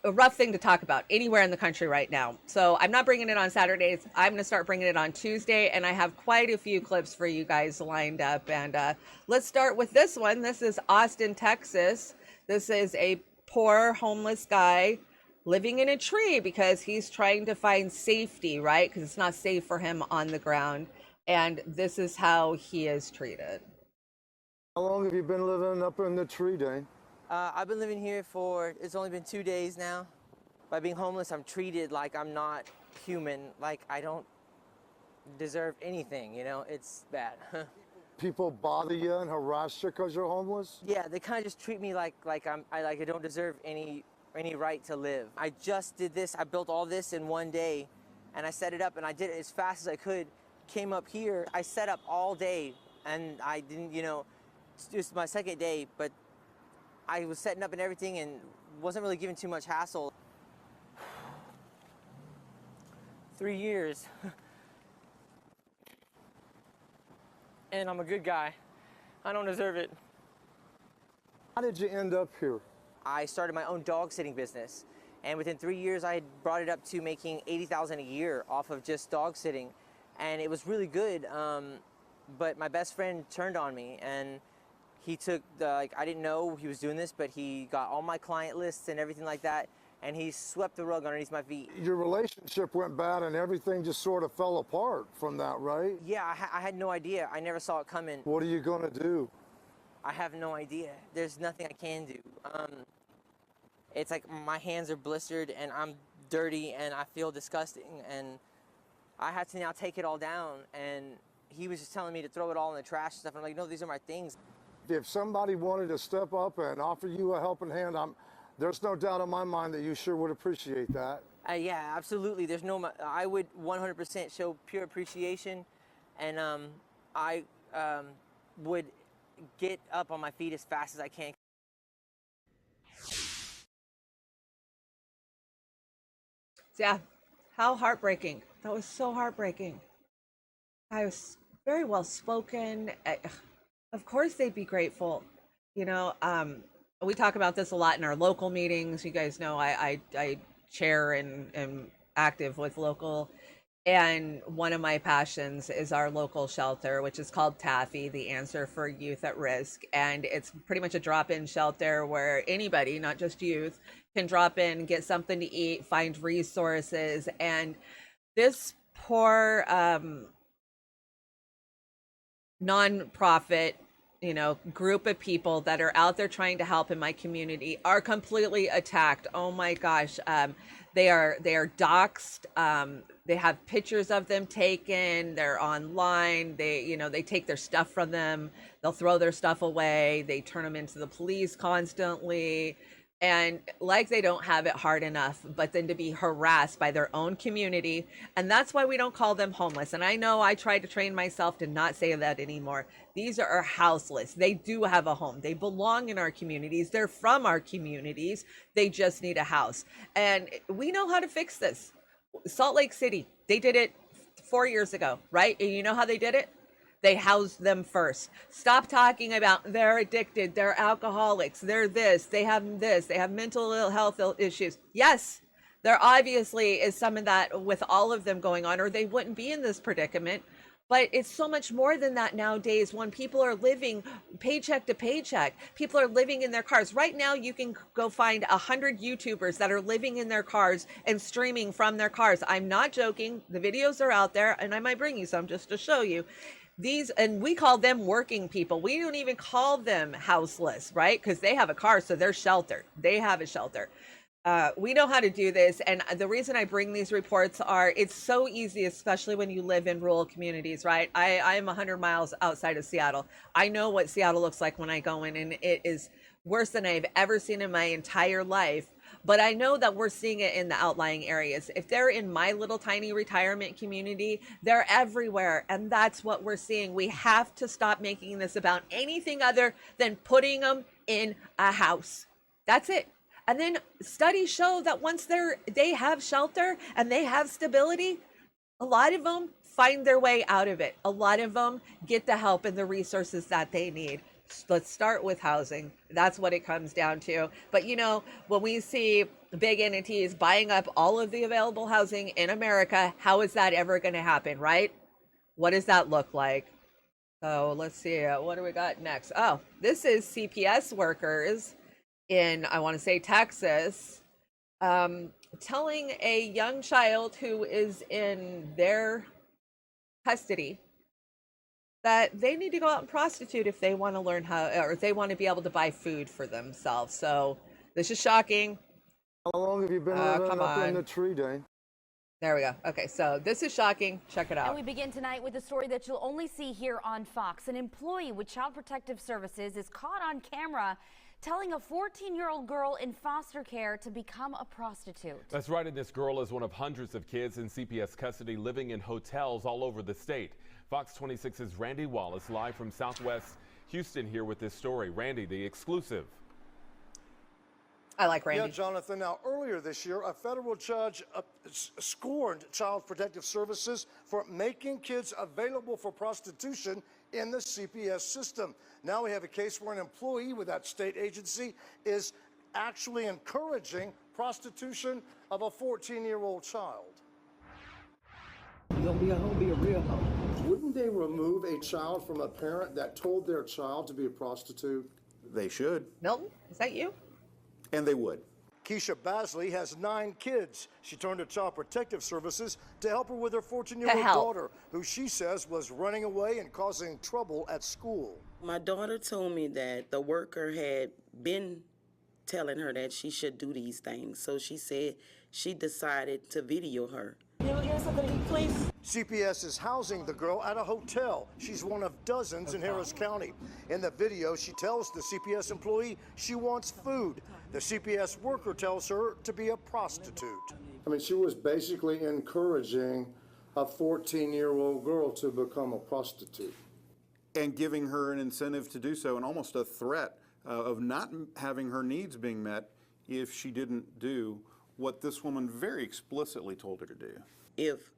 a rough thing to talk about anywhere in the country right now. So I'm not bringing it on Saturdays. I'm going to start bringing it on Tuesday, and I have quite a few clips for you guys lined up. And let's start with this one. This is Austin, Texas. This is a poor homeless guy living in a tree because he's trying to find safety, right? Because it's not safe for him on the ground. And this is how he is treated. How long have you been living up in the tree, Dane? I've been living here it's only been 2 days now. By being homeless, I'm treated like I'm not human, like I don't deserve anything, it's bad. People bother you and harass you because you're homeless? Yeah, they kind of just treat me like I don't deserve any right to live. I just did this, I built all this in one day, and I set it up, and I did it as fast as I could. Came up here, I set up all day, and I didn't, it's just my second day, but I was setting up and everything and wasn't really given too much hassle. 3 years. And I'm a good guy. I don't deserve it. How did you end up here? I started my own dog sitting business, and within 3 years I had brought it up to making $80,000 a year off of just dog sitting, and it was really good. But my best friend turned on me, and he took I didn't know he was doing this, but he got all my client lists and everything like that, and he swept the rug underneath my feet. Your relationship went bad and everything just sort of fell apart from that, right? Yeah, I had no idea. I never saw it coming. What are you gonna do? I have no idea. There's nothing I can do. It's like my hands are blistered and I'm dirty and I feel disgusting, and I had to now take it all down, and he was just telling me to throw it all in the trash and stuff. I'm like, no, these are my things. If somebody wanted to step up and offer you a helping hand, there's no doubt in my mind that you sure would appreciate that. Yeah, absolutely. I would 100% show pure appreciation, and I would get up on my feet as fast as I can. Yeah, how heartbreaking. That was so heartbreaking. I was very well spoken. Of course they'd be grateful. We talk about this a lot in our local meetings. You guys know I chair and am active with local. And one of my passions is our local shelter, which is called Taffy, the answer for youth at risk. And it's pretty much a drop-in shelter where anybody, not just youth, can drop in, get something to eat, find resources. And this poor nonprofit, group of people that are out there trying to help in my community are completely attacked. Oh my gosh. They are doxxed. They have pictures of them taken. They're online. They take their stuff from them. They'll throw their stuff away. They turn them into the police constantly. And like they don't have it hard enough, but then to be harassed by their own community. And that's why we don't call them homeless. And I know I tried to train myself to not say that anymore. These are houseless. They do have a home. They belong in our communities. They're from our communities. They just need a house. And we know how to fix this. Salt Lake City, they did it 4 years ago, right? And you know how they did it? They housed them first. Stop talking about they're addicted, they're alcoholics, they're this, they have mental health issues. Yes, there obviously is some of that with all of them going on, or they wouldn't be in this predicament. But it's so much more than that nowadays when people are living paycheck to paycheck. People are living in their cars. Right now, you can go find 100 YouTubers that are living in their cars and streaming from their cars. I'm not joking. The videos are out there, and I might bring you some just to show you. And we call them working people. We don't even call them houseless, right? Because they have a car, so they're sheltered. They have a shelter. We know how to do this. And the reason I bring these reports are it's so easy, especially when you live in rural communities, right? I'm 100 miles outside of Seattle. I know what Seattle looks like when I go in, and it is worse than I've ever seen in my entire life. But I know that we're seeing it in the outlying areas. If they're in my little tiny retirement community, they're everywhere. And that's what we're seeing. We have to stop making this about anything other than putting them in a house. That's it. And then studies show that once they have shelter and they have stability, a lot of them find their way out of it. A lot of them get the help and the resources that they need. Let's start with housing. That's what it comes down to. But when we see big entities buying up all of the available housing in America, how is that ever going to happen, right? What does that look like? So let's see, what do we got next? Oh, this is CPS workers in, I want to say, Texas, telling a young child who is in their custody that they need to go out and prostitute if they want to learn how, or if they want to be able to buy food for themselves. So this is shocking. How long have you been living up in the tree, Dane? There we go. Okay, so this is shocking. Check it out. And we begin tonight with a story that you'll only see here on Fox. An employee with Child Protective Services is caught on camera telling a 14-year-old girl in foster care to become a prostitute. That's right, and this girl is one of hundreds of kids in CPS custody living in hotels all over the state. Fox 26's Randy Wallace live from Southwest Houston here with this story. Randy, the exclusive. I like Randy. Yeah, Jonathan. Now, earlier this year, a federal judge scorned Child Protective Services for making kids available for prostitution in the CPS system. Now we have a case where an employee with that state agency is actually encouraging prostitution of a 14-year-old child. You're gonna be a hoe, be a real hoe. Wouldn't they remove a child from a parent that told their child to be a prostitute? They should. Milton, is that you? And they would. Keisha Basley has 9 kids. She turned to Child Protective Services to help her with her 14-year-old daughter, who she says was running away and causing trouble at school. My daughter told me that the worker had been telling her that she should do these things. So she said she decided to video her. You want to get something to eat, please? CPS is housing the girl at a hotel. She's one of dozens in Harris County. In the video, she tells the CPS employee she wants food. The CPS worker tells her to be a prostitute. I mean, she was basically encouraging a 14-year-old girl to become a prostitute. And giving her an incentive to do so, and almost a threat of not having her needs being met if she didn't do what this woman very explicitly told her to do. If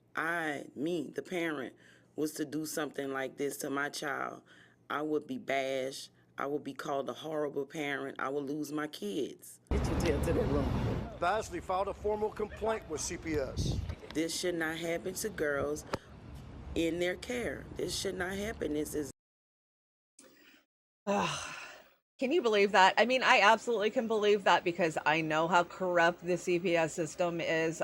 me, the parent, was to do something like this to my child, I would be bashed. I would be called a horrible parent. I would lose my kids. Get your tail to that room. Basley filed a formal complaint with CPS. This should not happen to girls in their care. This should not happen. This is... Can you believe that? I mean, I absolutely can believe that because I know how corrupt the CPS system is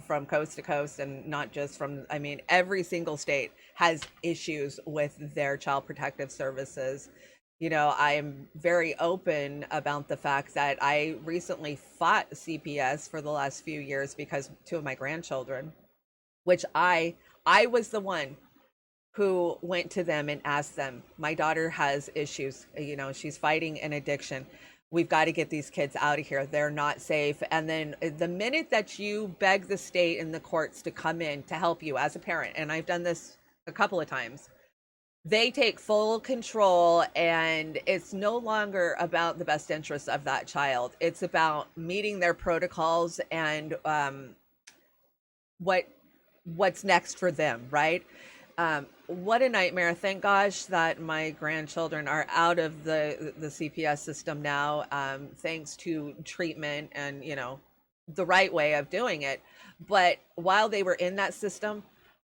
from coast to coast, and not just from, I mean, every single state has issues with their child protective services. You know, I am very open about the fact that I recently fought CPS for the last few years because 2 of my grandchildren which I was the one who went to them and asked them, my daughter has issues, you know, she's fighting an addiction. We've got to get these kids out of here. They're not safe. And then the minute that you beg the state and the courts to come in to help you as a parent, and I've done this a couple of times, they take full control, and it's no longer about the best interests of that child. It's about meeting their protocols and what's next for them, right? What a nightmare. Thank gosh that my grandchildren are out of the CPS system now, thanks to treatment and, you know, the right way of doing it. But while they were in that system,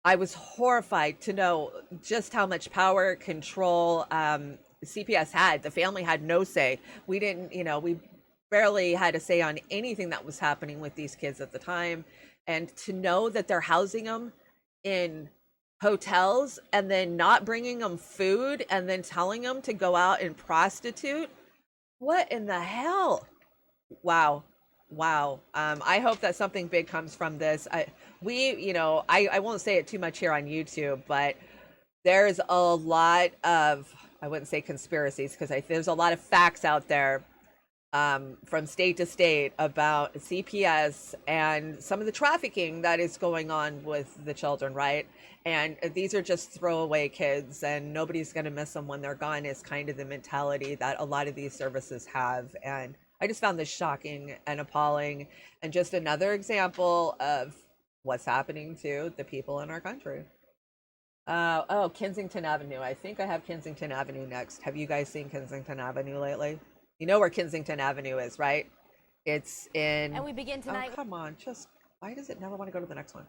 I was horrified to know just how much power, control CPS had. The family had no say. We didn't, you know, we barely had a say on anything that was happening with these kids at the time. And to know that they're housing them in hotels and then not bringing them food and then telling them to go out and prostitute. What in the hell? Wow. I hope that something big comes from this. I won't say it too much here on YouTube, but there's a lot of, I wouldn't say conspiracies, because there's a lot of facts out there from state to state about CPS and some of the trafficking that is going on with the children, right? And these are just throwaway kids and nobody's going to miss them when they're gone, is kind of the mentality that a lot of these services have. And I just found this shocking and appalling, and just another example of what's happening to the people in our country. Oh, Kensington Avenue. I think I have Kensington Avenue next. Have you guys seen Kensington Avenue lately? You know where Kensington Avenue is, right? It's in... And we begin tonight... Oh, come on. Just, why does it never want to go to the next one?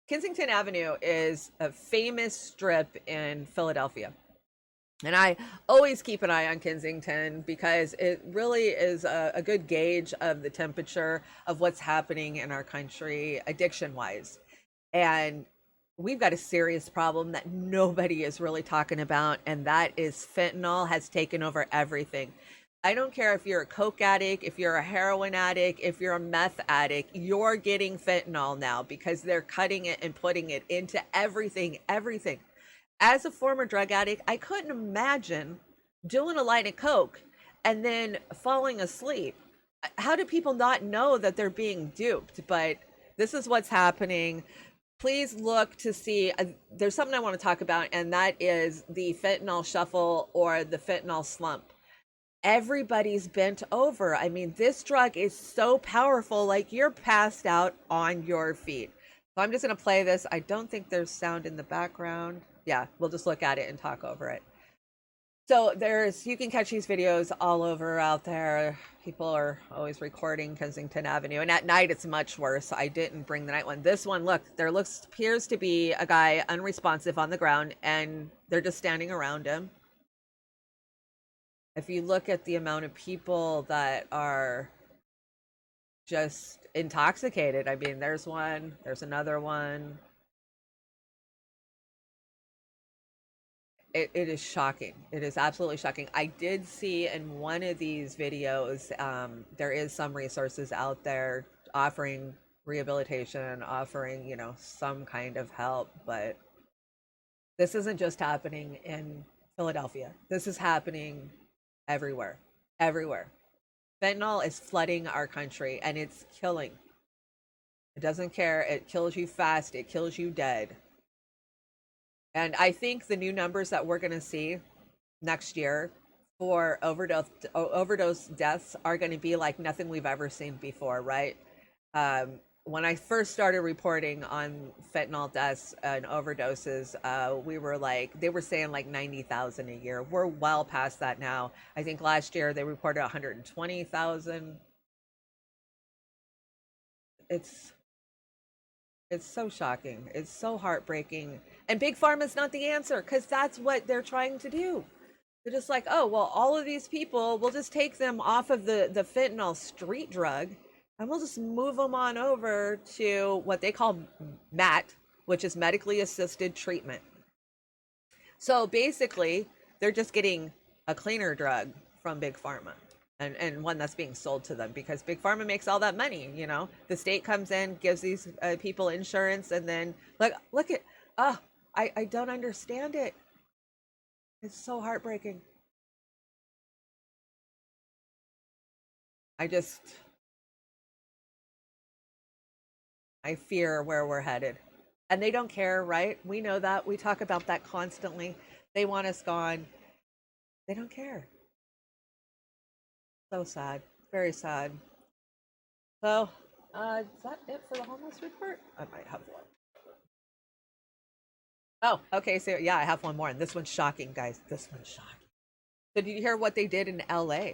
Kensington Avenue is a famous strip in Philadelphia. And I always keep an eye on Kensington because it really is a good gauge of the temperature of what's happening in our country addiction-wise. And we've got a serious problem that nobody is really talking about, and that is fentanyl has taken over everything. I don't care if you're a coke addict, if you're a heroin addict, if you're a meth addict, you're getting fentanyl now because they're cutting it and putting it into everything. As a former drug addict, I couldn't imagine doing a line of coke and then falling asleep. How do people not know that they're being duped? But this is what's happening. Please look to see, there's something I want to talk about, and that is the fentanyl shuffle or the fentanyl slump. Everybody's bent over. I mean, this drug is so powerful, like you're passed out on your feet. So I'm just going to play this. I don't think there's sound in the background. Yeah, we'll just look at it and talk over it. So you can catch these videos all over out there. People are always recording Kensington Avenue, and at night it's much worse. I didn't bring the night one. This one, look, appears to be a guy unresponsive on the ground, and they're just standing around him. If you look at the amount of people that are just intoxicated, I mean, there's one, there's another one. It is shocking. It is absolutely shocking. I did see in one of these videos, there is some resources out there offering rehabilitation, offering, some kind of help, but this isn't just happening in Philadelphia. This is happening everywhere. Fentanyl is flooding our country, and it's killing. It doesn't care. It kills you fast. It kills you dead. And I think the new numbers that we're going to see next year for overdose deaths are going to be like nothing we've ever seen before, right? When I first started reporting on fentanyl deaths and overdoses, they were saying like 90,000 a year. We're well past that now. I think last year they reported 120,000. It's so shocking. It's so heartbreaking. And Big Pharma's not the answer, because that's what they're trying to do. They're just like, oh, well, all of these people, we'll just take them off of the fentanyl street drug, and we'll just move them on over to what they call MAT, which is medically assisted treatment. So basically, they're just getting a cleaner drug from Big Pharma. and one that's being sold to them, because Big Pharma makes all that money. You know, the state comes in, gives these people insurance, and then look at, I don't understand it. It's so heartbreaking. I fear where we're headed. And they don't care, right? We know that. We talk about that constantly. They want us gone. They don't care. So sad. Very sad. So, is that it for the homeless report? I might have one. Oh, okay. So, yeah, I have one more. And this one's shocking, guys. This one's shocking. So, did you hear what they did in LA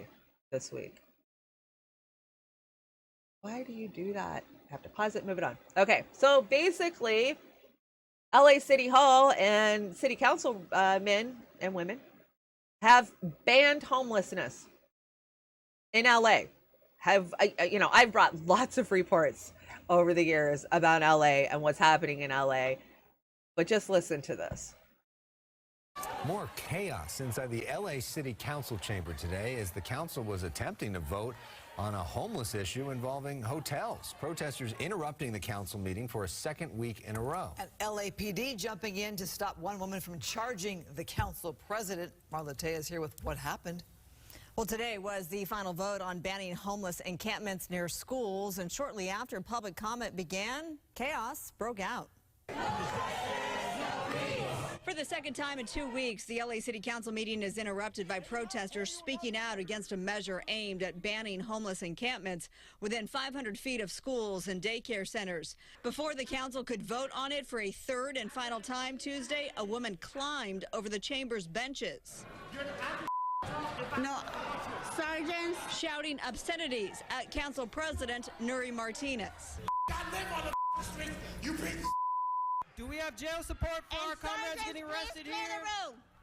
this week? Why do you do that? I have to pause it, move it on. Okay, so basically, LA City Hall and City Council men and women have banned homelessness in LA. I've brought lots of reports over the years about LA and what's happening in LA, but just listen to this. More chaos inside the LA City Council chamber today as the council was attempting to vote on a homeless issue involving hotels. Protesters interrupting the council meeting for a second week in a row. And LAPD jumping in to stop one woman from charging the council president. Marla Tea is here with what happened. Well, today was the final vote on banning homeless encampments near schools, and shortly after public comment began, chaos broke out. For the second time in 2 weeks, the LA City Council meeting is interrupted by protesters speaking out against a measure aimed at banning homeless encampments within 500 feet of schools and daycare centers. Before the council could vote on it for a third and final time Tuesday, a woman climbed over the chamber's benches. No, sergeants shouting obscenities at Council President Nuri Martinez. Do we have jail support for our comrades getting arrested here?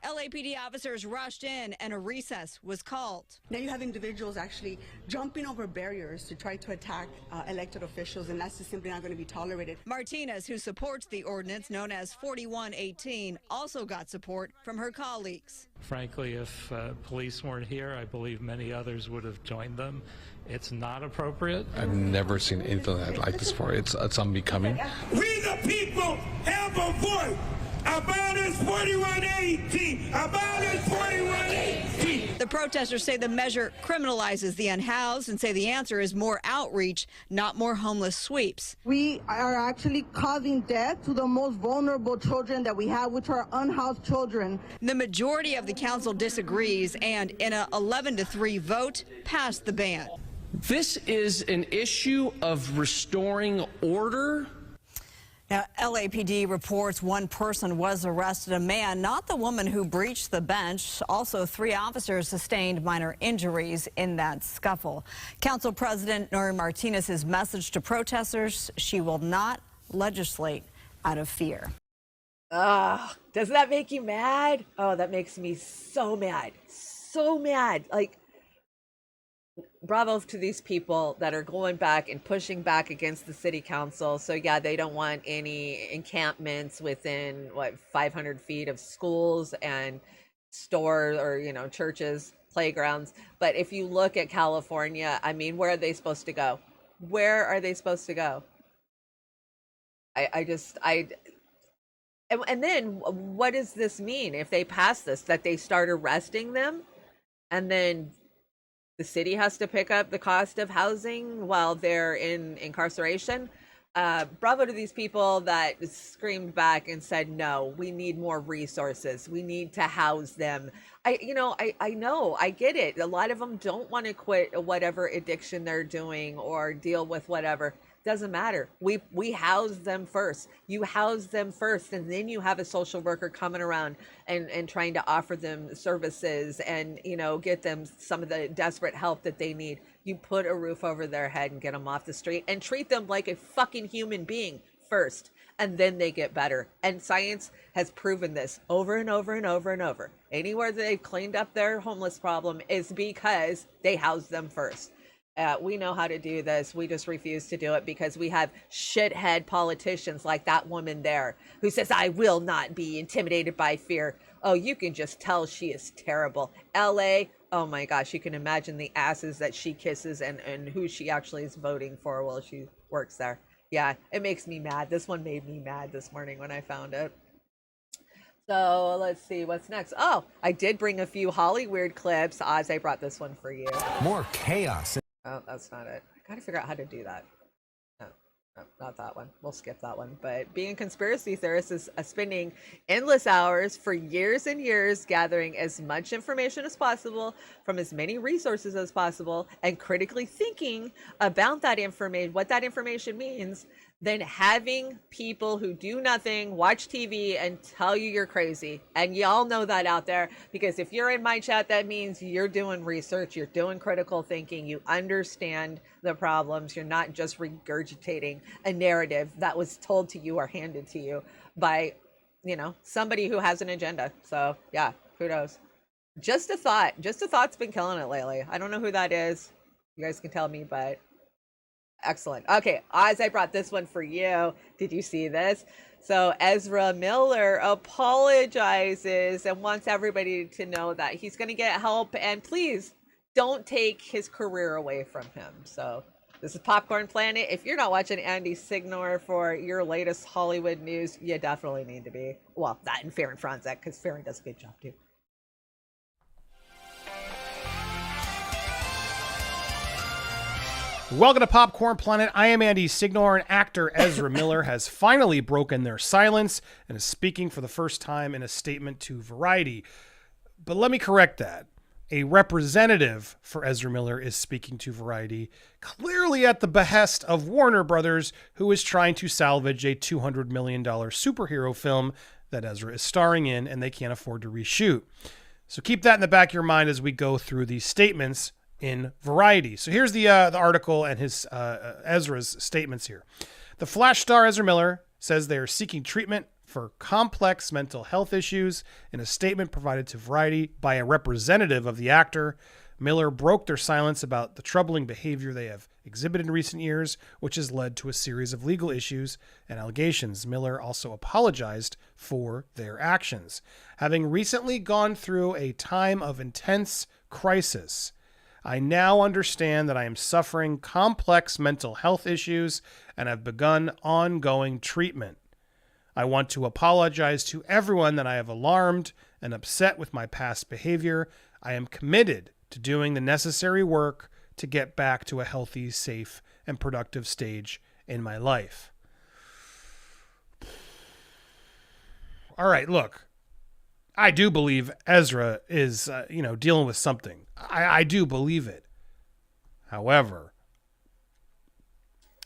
LAPD officers rushed in and a recess was called. Now you have individuals actually jumping over barriers to try to attack elected officials, and that's just simply not going to be tolerated. Martinez, who supports the ordinance known as 4118, also got support from her colleagues. Frankly, if police weren't here, I believe many others would have joined them. It's not appropriate. I've never seen anything like this before. It's unbecoming. We the people have a voice about this 4118, about this 4118. The protesters say the measure criminalizes the unhoused and say the answer is more outreach, not more homeless sweeps. We are actually causing death to the most vulnerable children that we have, which are unhoused children. The majority of the council disagrees and in a 11-3 vote passed the ban. This is an issue of restoring order. Now, LAPD reports one person was arrested, a man, not the woman who breached the bench. Also, 3 officers sustained minor injuries in that scuffle. Council President Nuri Martinez's message to protesters: she will not legislate out of fear. Does that make you mad? Oh, that makes me so mad. So mad. Like, bravo to these people that are going back and pushing back against the city council. So yeah, they don't want any encampments within 500 feet of schools and stores or churches, playgrounds. But if you look at California, I mean, where are they supposed to go? Where are they supposed to go? And then what does this mean if they pass this, that they start arresting them and then the city has to pick up the cost of housing while they're in incarceration? Bravo to these people that screamed back and said, no, we need more resources. We need to house them. I know, I get it. A lot of them don't want to quit whatever addiction they're doing or deal with whatever. Doesn't matter. We house them first. You house them first, and then you have a social worker coming around and trying to offer them services and get them some of the desperate help that they need. You put a roof over their head and get them off the street and treat them like a fucking human being first, and then they get better. And science has proven this over and over and over and over. Anywhere that they've cleaned up their homeless problem is because they housed them first. We know how to do this. We just refuse to do it because we have shithead politicians like that woman there who says, I will not be intimidated by fear. Oh, you can just tell she is terrible. LA, Oh my gosh, you can imagine the asses that she kisses and who she actually is voting for while she works there. Yeah, it makes me mad. This one made me mad this morning when I found it. So let's see what's next. Oh, I did bring a few Hollywood clips. Oz, I brought this one for you. More chaos. Oh, that's not it. I gotta figure out how to do that. No, no, not that one. We'll skip that one. But being a conspiracy theorist is spending endless hours for years and years gathering as much information as possible from as many resources as possible and critically thinking about that information, what that information means, than having people who do nothing watch TV and tell you you're crazy. And y'all know that out there, because if you're in my chat, that means you're doing research, you're doing critical thinking, you understand the problems, you're not just regurgitating a narrative that was told to you or handed to you by, you know, somebody who has an agenda. So yeah, kudos. Just a thought's been killing it lately. I don't know who that is. You guys can tell me, but excellent. Okay, Oz, I brought this one for you. Did you see this? So Ezra Miller apologizes and wants everybody to know that he's going to get help, and please don't take his career away from him. So this is Popcorn Planet. If you're not watching Andy Signor for your latest Hollywood news, you definitely need to be. Well, that and Farron Franzek, because Farron does a good job too. Welcome to Popcorn Planet. I am Andy Signor, and actor Ezra Miller has finally broken their silence and is speaking for the first time in a statement to Variety. But let me correct that. A representative for Ezra Miller is speaking to Variety, clearly at the behest of Warner Brothers, who is trying to salvage a $200 million superhero film that Ezra is starring in, and they can't afford to reshoot. So keep that in the back of your mind as we go through these statements in Variety. So here's the article and his Ezra's statements here. The Flash star Ezra Miller says they are seeking treatment for complex mental health issues. In a statement provided to Variety by a representative of the actor, Miller broke their silence about the troubling behavior they have exhibited in recent years, which has led to a series of legal issues and allegations. Miller also apologized for their actions. Having recently gone through a time of intense crisis, I now understand that I am suffering complex mental health issues and have begun ongoing treatment. I want to apologize to everyone that I have alarmed and upset with my past behavior. I am committed to doing the necessary work to get back to a healthy, safe, and productive stage in my life. All right, look. I do believe Ezra is, dealing with something. I do believe it. However,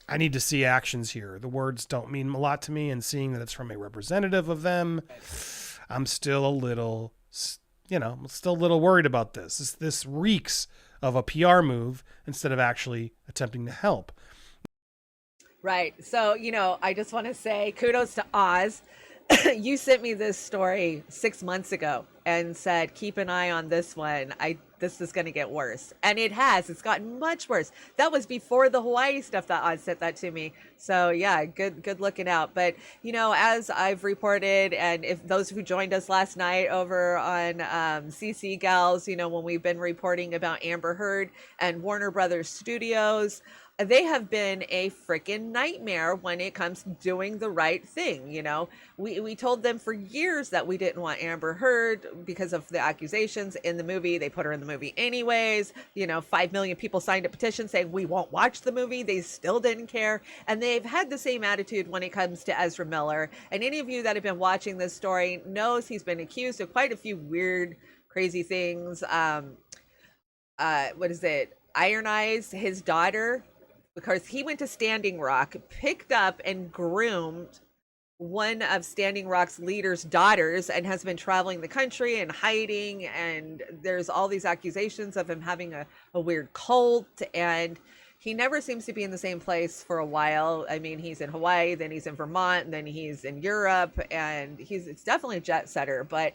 I need to see actions here. The words don't mean a lot to me, and seeing that it's from a representative of them, I'm still a little, worried about this. This reeks of a PR move instead of actually attempting to help. Right. So, I just want to say kudos to Oz. You sent me this story 6 months ago and said, keep an eye on this one. This is going to get worse. And it has. It's gotten much worse. That was before the Hawaii stuff that Oz sent that to me. So yeah, good looking out. But, as I've reported, and if those who joined us last night over on CC Gals, when we've been reporting about Amber Heard and Warner Brothers Studios, they have been a freaking nightmare when it comes to doing the right thing. We told them for years that we didn't want Amber Heard because of the accusations in the movie. They put her in the movie anyways. 5 million people signed a petition saying we won't watch the movie. They still didn't care. And they've had the same attitude when it comes to Ezra Miller. And any of you that have been watching this story knows he's been accused of quite a few weird, crazy things. Iron Eyes, his daughter, because he went to Standing Rock, picked up and groomed one of Standing Rock's leader's daughters, and has been traveling the country and hiding. And there's all these accusations of him having a weird cult, and he never seems to be in the same place for a while. I mean, he's in Hawaii, then he's in Vermont, and then he's in Europe, and it's definitely a jet setter. But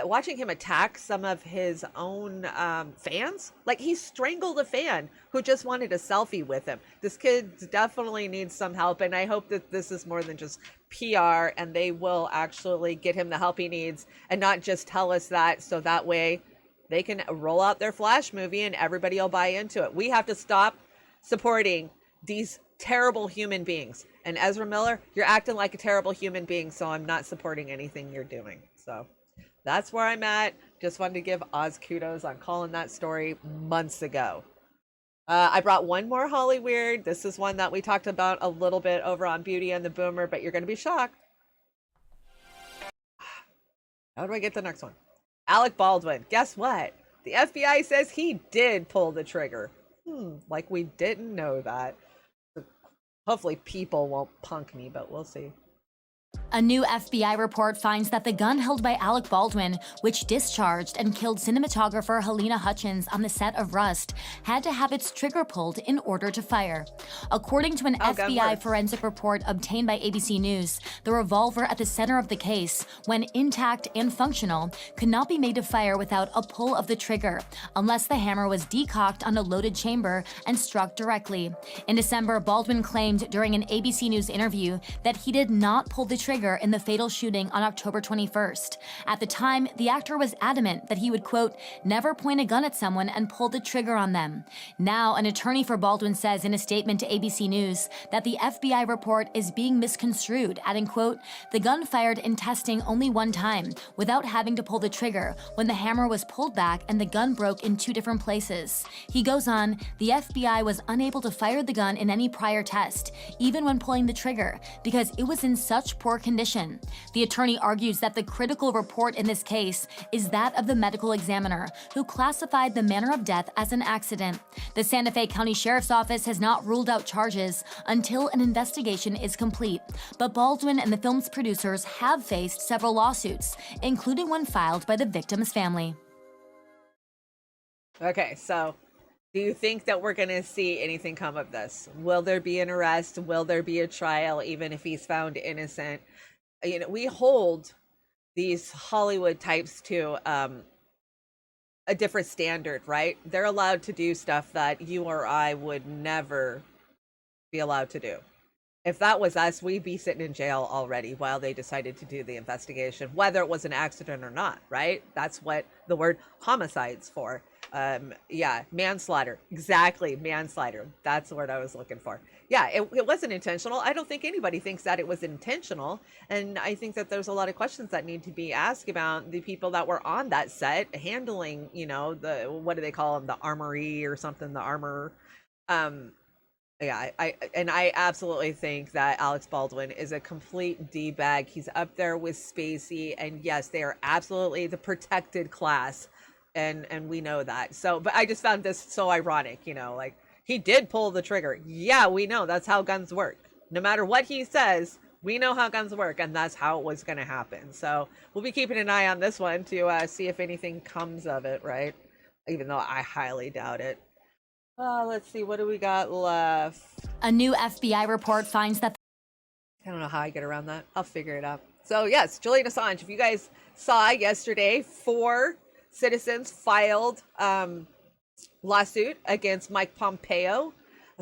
watching him attack some of his own fans, like he strangled a fan who just wanted a selfie with him. This kid definitely needs some help, and I hope that this is more than just PR, and they will actually get him the help he needs and not just tell us that so that way They can roll out their Flash movie and everybody will buy into it. We have to stop supporting these terrible human beings. And Ezra Miller, you're acting like a terrible human being, so I'm not supporting anything you're doing. So that's where I'm at. Just wanted to give Oz kudos on calling that story months ago. I brought one more Holly Weird. This is one that we talked about a little bit over on Beauty and the Boomer, but you're going to be shocked. How do I get the next one? Alec Baldwin. Guess what? The FBI says he did pull the trigger. Like we didn't know that. Hopefully people won't punk me, but we'll see. A new FBI report finds that the gun held by Alec Baldwin, which discharged and killed cinematographer Helena Hutchins on the set of Rust, had to have its trigger pulled in order to fire. According to an FBI forensic report obtained by ABC News, the revolver at the center of the case, when intact and functional, could not be made to fire without a pull of the trigger, unless the hammer was decocked on a loaded chamber and struck directly. In December, Baldwin claimed during an ABC News interview that he did not pull the trigger in the fatal shooting on October 21st. At the time, the actor was adamant that he would, quote, never point a gun at someone and pull the trigger on them. Now, an attorney for Baldwin says in a statement to ABC News that the FBI report is being misconstrued, adding, quote, the gun fired in testing only one time, without having to pull the trigger, when the hammer was pulled back and the gun broke in 2 different places. He goes on, the FBI was unable to fire the gun in any prior test, even when pulling the trigger, because it was in such poor condition. The attorney argues that the critical report in this case is that of the medical examiner, who classified the manner of death as an accident. The Santa Fe County Sheriff's Office has not ruled out charges until an investigation is complete, but Baldwin and the film's producers have faced several lawsuits, including one filed by the victim's family. Okay, so do you think that we're going to see anything come of this? Will there be an arrest? Will there be a trial, even if he's found innocent? You know, we hold these Hollywood types to a different standard, right? They're allowed to do stuff that you or I would never be allowed to do. If that was us, we'd be sitting in jail already while they decided to do the investigation, whether it was an accident or not, right? That's what the word homicide's for. Yeah, manslaughter. Exactly, manslaughter. That's the word I was looking for. Yeah, it wasn't intentional. I don't think anybody thinks that it was intentional. And I think that there's a lot of questions that need to be asked about the people that were on that set handling, you know, the, what do they call them? The armory or something, the armor. Yeah, I absolutely think that Alex Baldwin is a complete D-bag. He's up there with Spacey. And yes, they are absolutely the protected class. And we know that. So, but I just found this so ironic, you know, like he did pull the trigger. Yeah, we know that's how guns work. No matter what he says, we know how guns work, and that's how it was going to happen. So we'll be keeping an eye on this one to see if anything comes of it, right? Even though I highly doubt it. Let's see, what do we got left? A new FBI report finds that... I don't know how I get around that. I'll figure it out. So yes, Julian Assange, if you guys saw yesterday, 4 citizens filed lawsuit against Mike Pompeo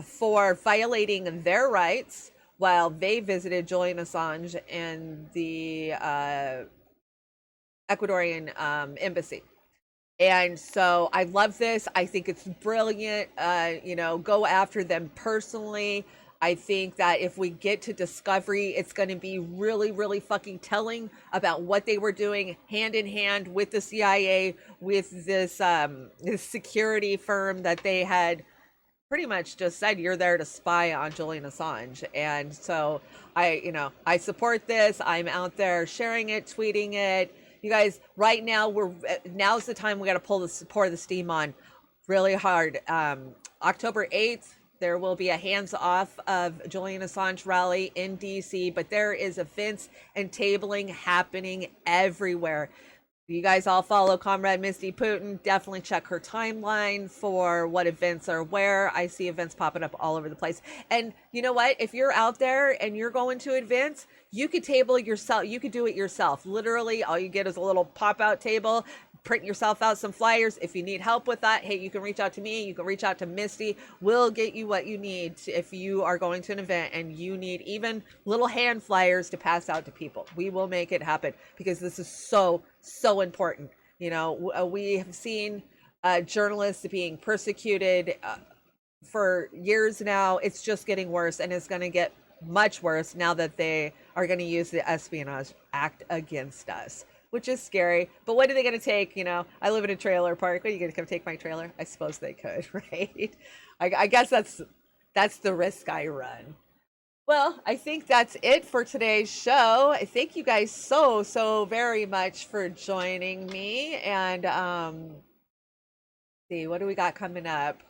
for violating their rights while they visited Julian Assange in the Ecuadorian embassy. And so I love this. I think it's brilliant. You know, go after them personally. I think that if we get to discovery, it's going to be really, really fucking telling about what they were doing hand in hand with the CIA, with this security firm that they had pretty much just said, you're there to spy on Julian Assange. And so I support this. I'm out there sharing it, tweeting it. You guys, right now, now's the time we got to pour the steam on really hard. October 8th, there will be a hands-off of Julian Assange rally in D.C., but there is events and tabling happening everywhere. You guys all follow Comrade Misty Putin. Definitely check her timeline for what events are where. I see events popping up all over the place. And you know what? If you're out there and you're going to events, you could table yourself. You could do it yourself. Literally, all you get is a little pop-out table. Print yourself out some flyers. If you need help with that, hey, you can reach out to me. You can reach out to Misty. We'll get you what you need if you are going to an event and you need even little hand flyers to pass out to people. We will make it happen because this is so, so important. You know, we have seen journalists being persecuted for years now. It's just getting worse, and it's going to get much worse now that they are going to use the Espionage Act against us, which is scary. But what are they going to take? You know, I live in a trailer park. Are you going to come take my trailer? I suppose they could, right? I guess that's the risk I run. Well, I think that's it for today's show. Thank you guys so very much for joining me. And see, what do we got coming up?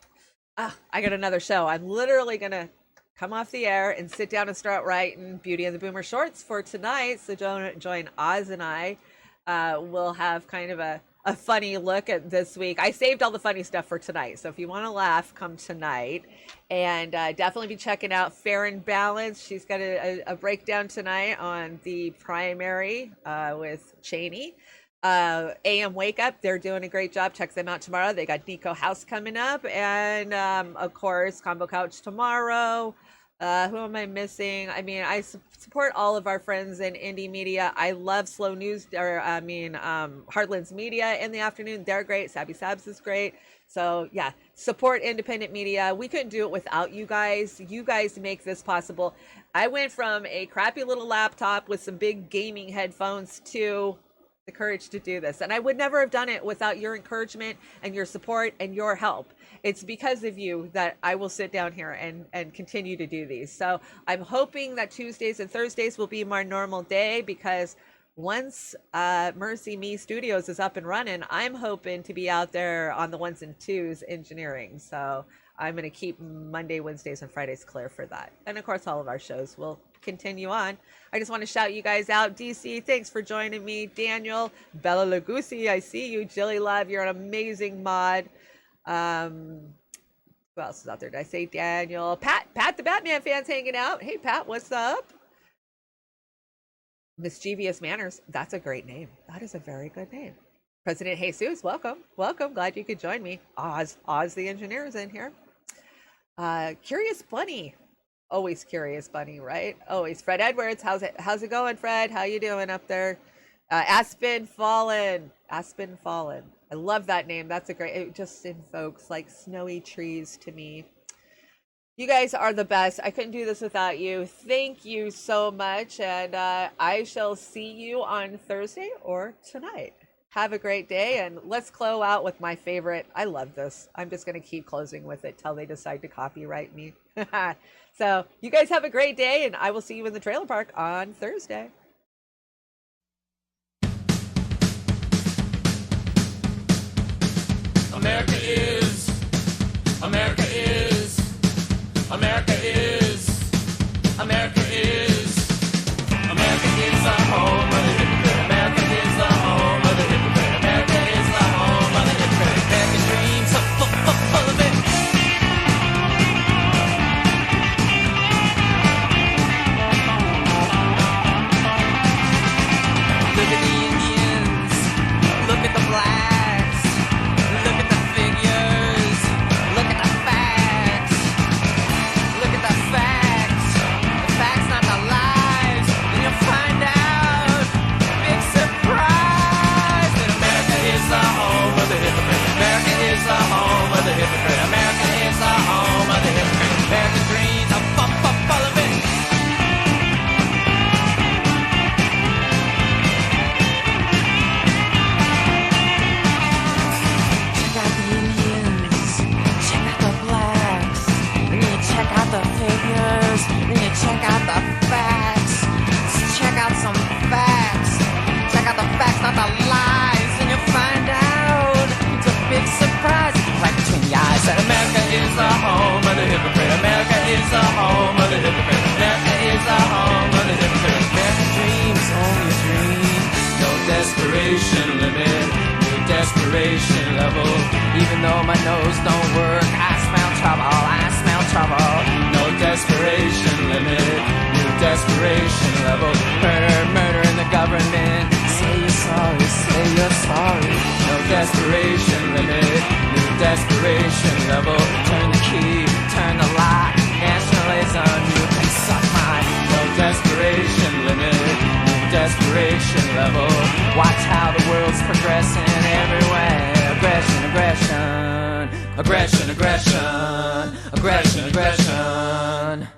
I got another show. I'm literally going to come off the air and sit down and start writing Beauty and the Boomer shorts for tonight. So join Oz and I. We'll have kind of a funny look at this week. I saved all the funny stuff for tonight. So if you want to laugh, come tonight. And definitely be checking out Fair and Balanced. She's got a breakdown tonight on the primary with Cheney. AM Wake Up, they're doing a great job. Check them out tomorrow. They got Deco House coming up. And of course, Combo Couch tomorrow. Who am I missing? I mean, I support all of our friends in indie media. I love Slow News, Heartlands Media in the afternoon. They're great. Savvy Sabs is great. So yeah, support independent media. We couldn't do it without you guys. You guys make this possible. I went from a crappy little laptop with some big gaming headphones to the courage to do this. And I would never have done it without your encouragement and your support and your help. It's because of you that I will sit down here and continue to do these. So I'm hoping that Tuesdays and Thursdays will be my normal day, because once Mercy Me Studios is up and running, I'm hoping to be out there on the 1s and 2s engineering. So I'm going to keep Monday, Wednesdays, and Fridays clear for that. And of course, all of our shows will continue on. I just want to shout you guys out. DC, thanks for joining me. Daniel, Bella Lugusi, I see you. Jilly Love, you're an amazing mod. Who else is out there? Did I say Daniel? Pat the Batman fan's hanging out. Hey, Pat, what's up? Mischievous Manners. That's a great name. That is a very good name. President Jesus, welcome. Welcome. Glad you could join me. Oz the engineer is in here. Curious Bunny. Always Curious Bunny, right? Always. Fred Edwards. How's it going, Fred? How you doing up there? Aspen Fallen. I love that name. That's a great, it just invokes like snowy trees to me. You guys are the best. I couldn't do this without you. Thank you so much. And I shall see you on Thursday or tonight. Have a great day. And let's close out with my favorite. I love this. I'm just going to keep closing with it till they decide to copyright me. So you guys have a great day, and I will see you in the trailer park on Thursday. America is, America is, America is, America is, America is the home of the hypocrite. America is the home of the hypocrite. America is the home of the hypocrite. American dreams are full of it. Look at the Indians, look at the blacks, look at the figures, look at the facts, look at the facts not the lies, then you'll find out, big surprise, that America is the home of the hypocrite. America is the home of the hypocrite. America is the home of the hypocrite. American dreams are full of it. Check out the figures, then you check out the facts. Check out some facts. Check out the facts, not the lies, and you'll find out. It's a big surprise. Right between the eyes that America is the home of the hypocrite. America is the home of the hypocrite. America is the home of the hypocrite. American dreams, only a dream. No desperation limit. No desperation level. Even though my nose don't work, I smell trouble. No desperation limit, no desperation level. Murder in the government. Say you're sorry. No desperation limit, no desperation level. Turn the key, turn the lock. Nationalism, you can suck mine. No desperation limit, no desperation level. Watch how the world's progressing everywhere. Aggression, aggression, aggression, aggression, aggression, aggression.